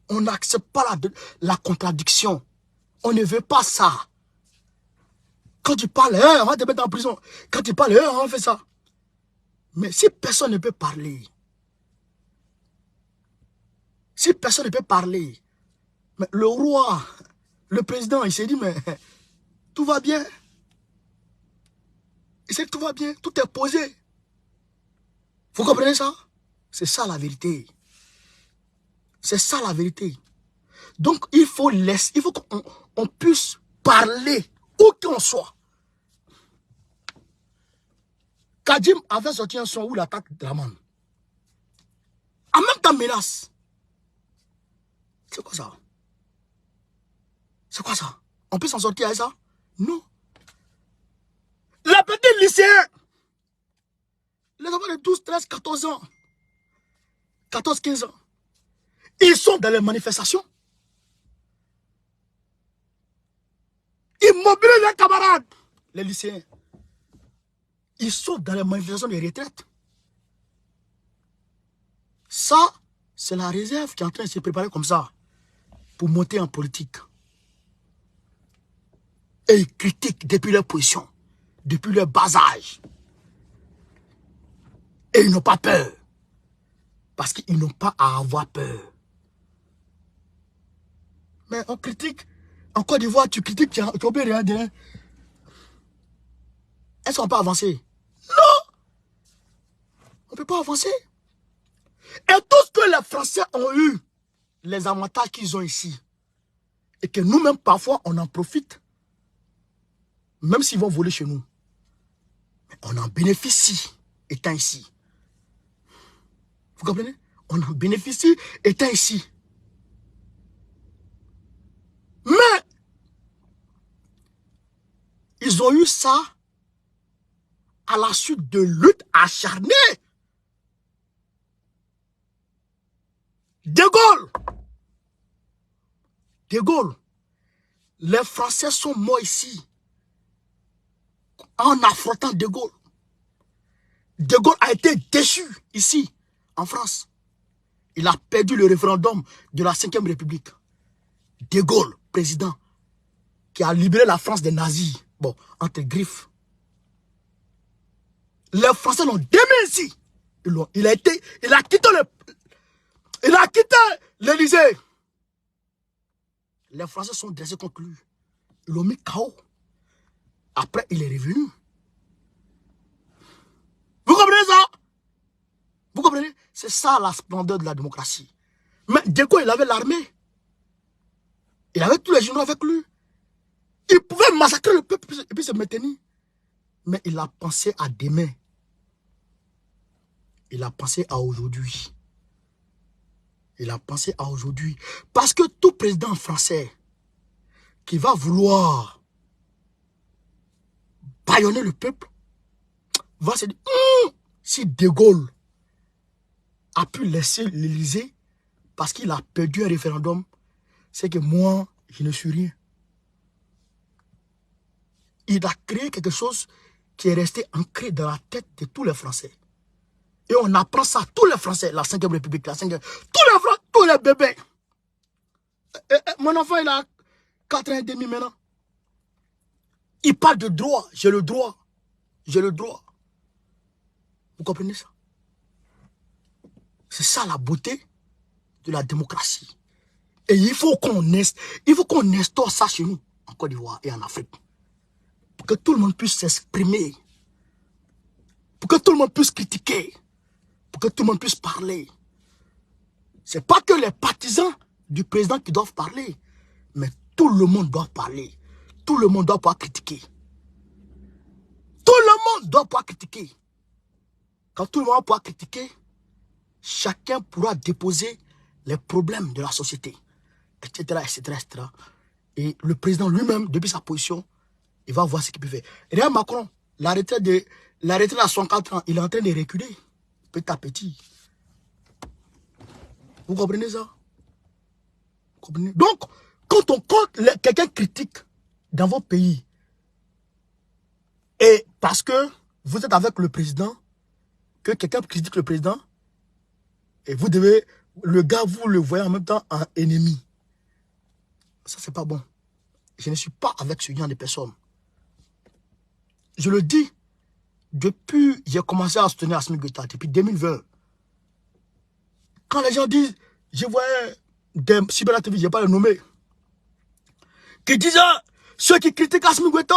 on n'accepte pas la contradiction. On ne veut pas ça. Quand tu parles, on va te mettre en prison. Quand tu parles, on fait ça. Mais si personne ne peut parler, mais le roi, le président, il s'est dit, mais tout va bien. Il sait que tout va bien, tout est posé. Vous comprenez ça? C'est ça la vérité. C'est ça la vérité. Donc il faut qu'on puisse parler où qu'on soit. Kadim avait sorti un son où il attaque Draman. En même temps menace. C'est quoi ça? C'est quoi ça? On peut s'en sortir avec ça? Non. Les petits lycéens, les enfants de 12, 13, 14 ans, 14, 15 ans, ils sont dans les manifestations. Ils mobilisent les camarades, les lycéens. Ils sont dans les manifestations de retraite. Ça, c'est la réserve qui est en train de se préparer comme ça pour monter en politique. Et ils critiquent depuis leur position, depuis leur bas âge. Et ils n'ont pas peur. Parce qu'ils n'ont pas à avoir peur. Mais on critique. En Côte d'Ivoire, tu critiques, tu as oublié rien dire. Est-ce qu'on peut avancer? Non! On ne peut pas avancer. Et tout ce que les Français ont eu, les avantages qu'ils ont ici, et que nous-mêmes, parfois, on en profite, même s'ils vont voler chez nous. Mais on en bénéficie étant ici. Vous comprenez? On en bénéficie étant ici. Mais, ils ont eu ça à la suite de luttes acharnées. De Gaulle, les Français sont morts ici en affrontant De Gaulle. De Gaulle a été déchu ici, en France. Il a perdu le référendum de la 5e République. De Gaulle, président, qui a libéré la France des nazis. Bon, entre griffes. Les Français l'ont démis ici. Il a quitté l'Élysée. Les Français sont dressés contre lui. Ils l'ont mis KO. Après, il est revenu. Vous comprenez ça? Vous comprenez? C'est ça la splendeur de la démocratie. Mais De Gaulle, il avait l'armée. Il avait tous les généraux avec lui. Il pouvait massacrer le peuple et puis se maintenir. Mais il a pensé à demain. Il a pensé à aujourd'hui. Il a pensé à aujourd'hui. Parce que tout président français qui va vouloir bâillonner le peuple va se dire, si De Gaulle a pu laisser l'Élysée parce qu'il a perdu un référendum, c'est que moi, je ne suis rien. Il a créé quelque chose qui est resté ancré dans la tête de tous les Français. Et on apprend ça, tous les Français, la 5e République, la 5e, tous les bébés. Mon enfant, il a 4 ans et demi maintenant. Il parle de droit, j'ai le droit. J'ai le droit. Vous comprenez ça? C'est ça la beauté de la démocratie. Et il faut qu'on instaure ça chez nous, en Côte d'Ivoire et en Afrique. Pour que tout le monde puisse s'exprimer. Pour que tout le monde puisse critiquer. Pour que tout le monde puisse parler. Ce n'est pas que les partisans du président qui doivent parler. Mais tout le monde doit parler. Tout le monde doit pouvoir critiquer. Tout le monde doit pouvoir critiquer. Quand tout le monde va pouvoir critiquer, chacun pourra déposer les problèmes de la société, etc., etc., etc. Et le président lui-même, depuis sa position, il va voir ce qu'il peut faire. Et regarde Macron, la retraite à 64 ans, il est en train de reculer, petit à petit. Vous comprenez ça? Vous comprenez? Donc, quand quelqu'un critique dans votre pays, et parce que vous êtes avec le président, que quelqu'un critique le président, et vous devez, le gars, vous le voyez en même temps en ennemi. Ça, c'est pas bon. Je ne suis pas avec ce genre de personnes. Je le dis, depuis, j'ai commencé à soutenir Assimi Goïta, depuis 2020. Quand les gens disent, je voyais des Sibéria TV, je ne vais pas les nommer, qui disent, ceux qui critiquent Assimi Goïta,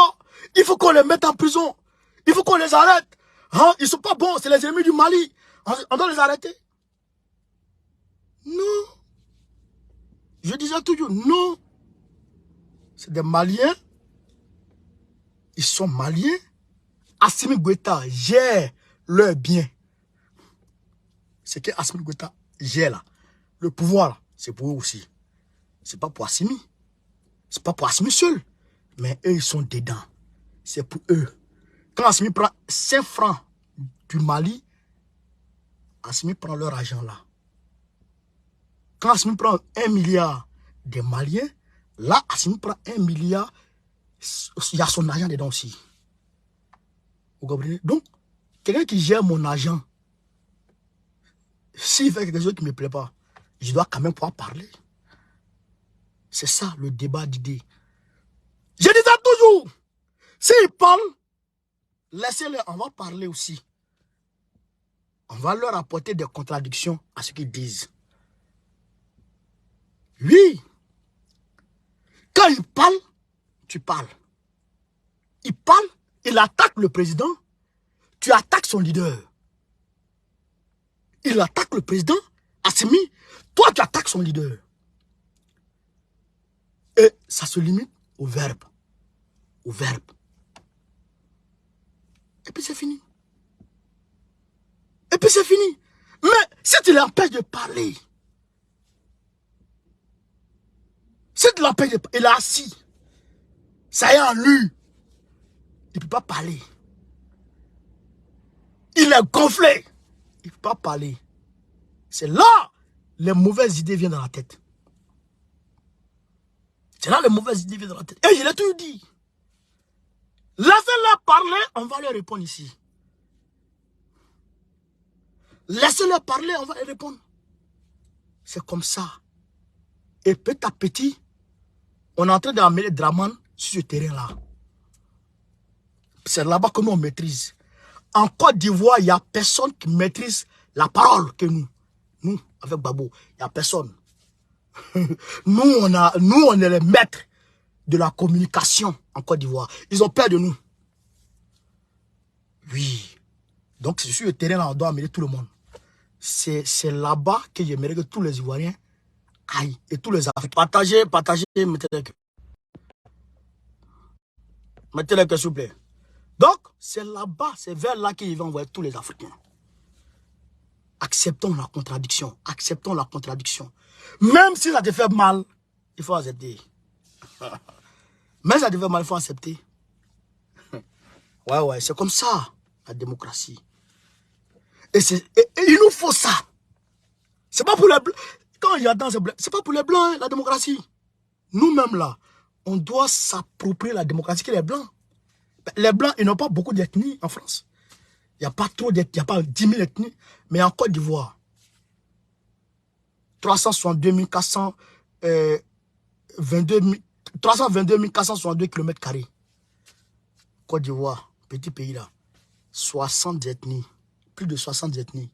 il faut qu'on les mette en prison. Il faut qu'on les arrête. Hein? Ils ne sont pas bons, c'est les ennemis du Mali. On doit les arrêter. Non. Je disais toujours, non. C'est des Maliens. Ils sont Maliens. Assimi Goïta gère leur bien. C'est que Assimi Goïta gère là. Le pouvoir là, c'est pour eux aussi. C'est pas pour Assimi. C'est pas pour Assimi seul. Mais eux, ils sont dedans. C'est pour eux. Quand Assimi prend 5 francs du Mali, Assimi prend leur argent là. Quand Assimi prend 1 milliard des Maliens, là, Assimi prend 1 milliard, il y a son argent dedans aussi. Vous comprenez? Donc, quelqu'un qui gère mon argent, s'il fait quelque chose qui ne me plaît pas, je dois quand même pouvoir parler. C'est ça le débat d'idées. Je dis ça toujours. S'ils parlent, laissez-les, on va parler aussi. On va leur apporter des contradictions à ce qu'ils disent. Oui. Quand il parle, tu parles. Il parle, il attaque le président, tu attaques son leader. Il attaque le président, Assimi, toi tu attaques son leader. Et ça se limite au verbe. Au verbe. Et puis c'est fini. Et puis c'est fini. Mais si tu l'empêches de parler, si tu l'empêches de parler, il est assis. Ça y est en lui. Il ne peut pas parler. Il est gonflé. Il ne peut pas parler. C'est là les mauvaises idées viennent dans la tête. C'est là les mauvaises idées viennent dans la tête. Et je l'ai toujours dit. Laissez-les parler, on va leur répondre ici. Laissez-les parler, on va leur répondre. C'est comme ça. Et petit à petit, on est en train d'amener Draman sur ce terrain-là. C'est là-bas que nous on maîtrise. En Côte d'Ivoire, il n'y a personne qui maîtrise la parole que nous. Nous, avec Babo, il n'y a personne. Nous, on est les maîtres de la communication en Côte d'Ivoire. Ils ont peur de nous. Oui. Donc, c'est sur le terrain là, on doit amener tout le monde. C'est là-bas que j'aimerais que tous les Ivoiriens aillent. Et tous les Africains. Partagez, mettez les cœurs. Mettez les cœurs, s'il vous plaît. Donc, c'est là-bas, c'est vers là qu'ils vont envoyer tous les Africains. Acceptons la contradiction. Acceptons la contradiction. Même si ça te fait mal, il faut accepter. Même si ça te fait mal, il faut accepter. Ouais, c'est comme ça, la démocratie. Et il nous faut ça. C'est pas pour les blancs. Quand il y a dans c'est pas pour les blancs, hein, la démocratie. Nous-mêmes là, on doit s'approprier la démocratie que les blancs. Les blancs, ils n'ont pas beaucoup d'ethnies en France. Il n'y a pas trop d'ethnies, il n'y a pas 10 000 ethnies. Mais en Côte d'Ivoire, 322 462 km². Côte d'Ivoire, petit pays là. 60 ethnies, plus de 60 ethnies.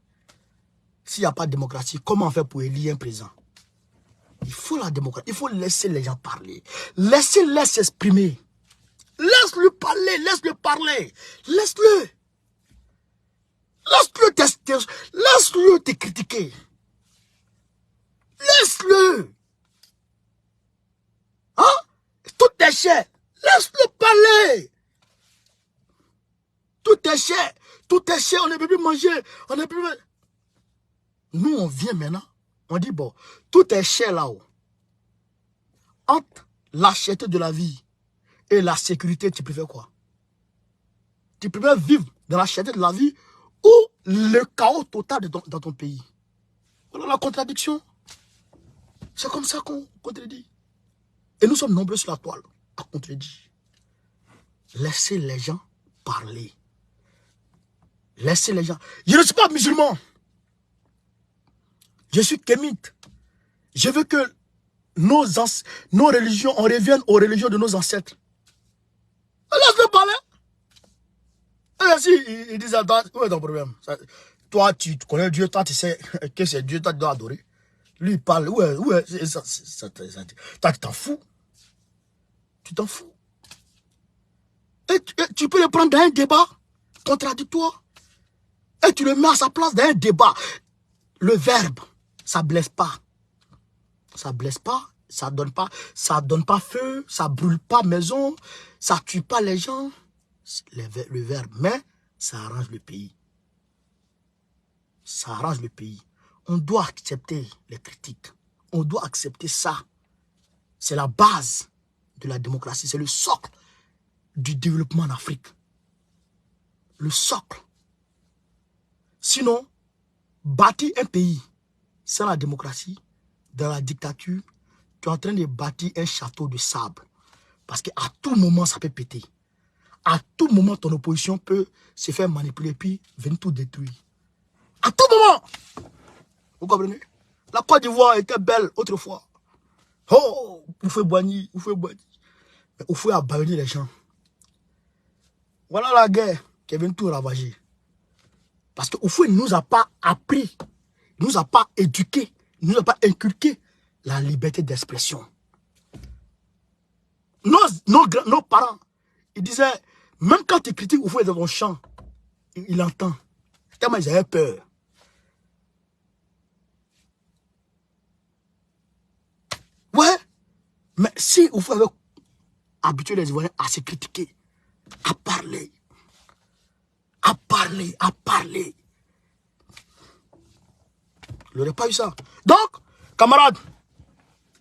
S'il n'y a pas de démocratie, comment on fait pour élire un président? Il faut la démocratie, il faut laisser les gens parler. Laissez-les s'exprimer. Laisse-le parler, laisse-le parler. Laisse-le. Laisse-le tester, laisse-le te critiquer. Laisse-le. Hein? Tout est cher. Laisse-le parler. Tout est cher. Tout est cher. On ne peut plus manger. On ne peut plus... Nous, on vient maintenant. On dit, bon, tout est cher là-haut. Entre la cherté de la vie et la sécurité, tu préfères quoi? Tu préfères vivre dans la cherté de la vie ou le chaos total dans ton pays? Voilà la contradiction. C'est comme ça qu'on contredit. Et nous sommes nombreux sur la toile à contredire. Laissez les gens parler. Laissez les gens. Je ne suis pas musulman. Je suis kémite. Je veux que nos religions, on revienne aux religions de nos ancêtres. Laisse-le parler. Et si ils disent à toi, où est ton problème? Toi, tu connais Dieu, toi, tu sais que c'est Dieu, toi, tu dois adorer. Lui, il parle, où est toi, tu t'en fous. Tu t'en fous. Et tu peux le prendre dans un débat contradictoire. Et tu le mets à sa place dans un débat. Le verbe, ça blesse pas. Ça blesse pas, ça donne pas feu, ça brûle pas maison, ça tue pas les gens. Le verbe, mais ça arrange le pays. Ça arrange le pays. On doit accepter les critiques. On doit accepter ça. C'est la base de la démocratie. C'est le socle du développement en Afrique. Le socle. Sinon, bâtir un pays sans la démocratie, dans la dictature, tu es en train de bâtir un château de sable. Parce qu'à tout moment, ça peut péter. À tout moment, ton opposition peut se faire manipuler puis venir tout détruire. À tout moment. Vous comprenez? La Côte d'Ivoire était belle autrefois. Oh, Houphouët-Boigny. Mais Houphouët a bâillonné les gens. Voilà la guerre qui est venue tout ravager. Parce que Houphouët ne nous a pas appris, ne nous a pas éduqués, ne nous a pas inculqué la liberté d'expression. Nos parents, ils disaient, même quand tu critiques Houphouët dans ton champ, il entend. Tellement ils avaient peur. Ouais, mais si Houphouët avait habitué les Ivoiriens à se critiquer, à parler, il n'aurait pas eu ça. Donc, camarades,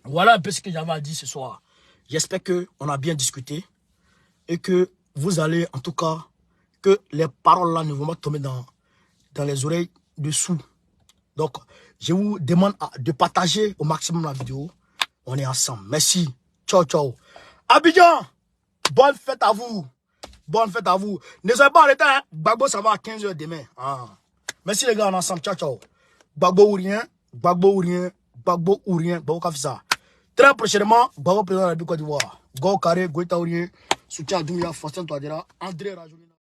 voilà un peu ce que j'avais à dire ce soir. J'espère qu'on a bien discuté et que vous allez, en tout cas, que les paroles là ne vont pas tomber dans les oreilles dessous. Donc, je vous demande de partager au maximum la vidéo. On est ensemble. Merci. Ciao, ciao. Abidjan, bonne fête à vous. Bonne fête à vous. Ne soyez pas en retard. Hein? Gbagbo, ça va à 15 h demain. Ah. Merci les gars, on est ensemble. Ciao, ciao. Gbagbo ou rien. Gbagbo ou rien. Gbagbo ou rien. Gbagbo Kafisa. Très prochainement, Gbagbo président de la Côte d'Ivoire. Go Carré, Goïta ou rien. Soutien à Doumbia, Faustin Touadéra, André Rajouli.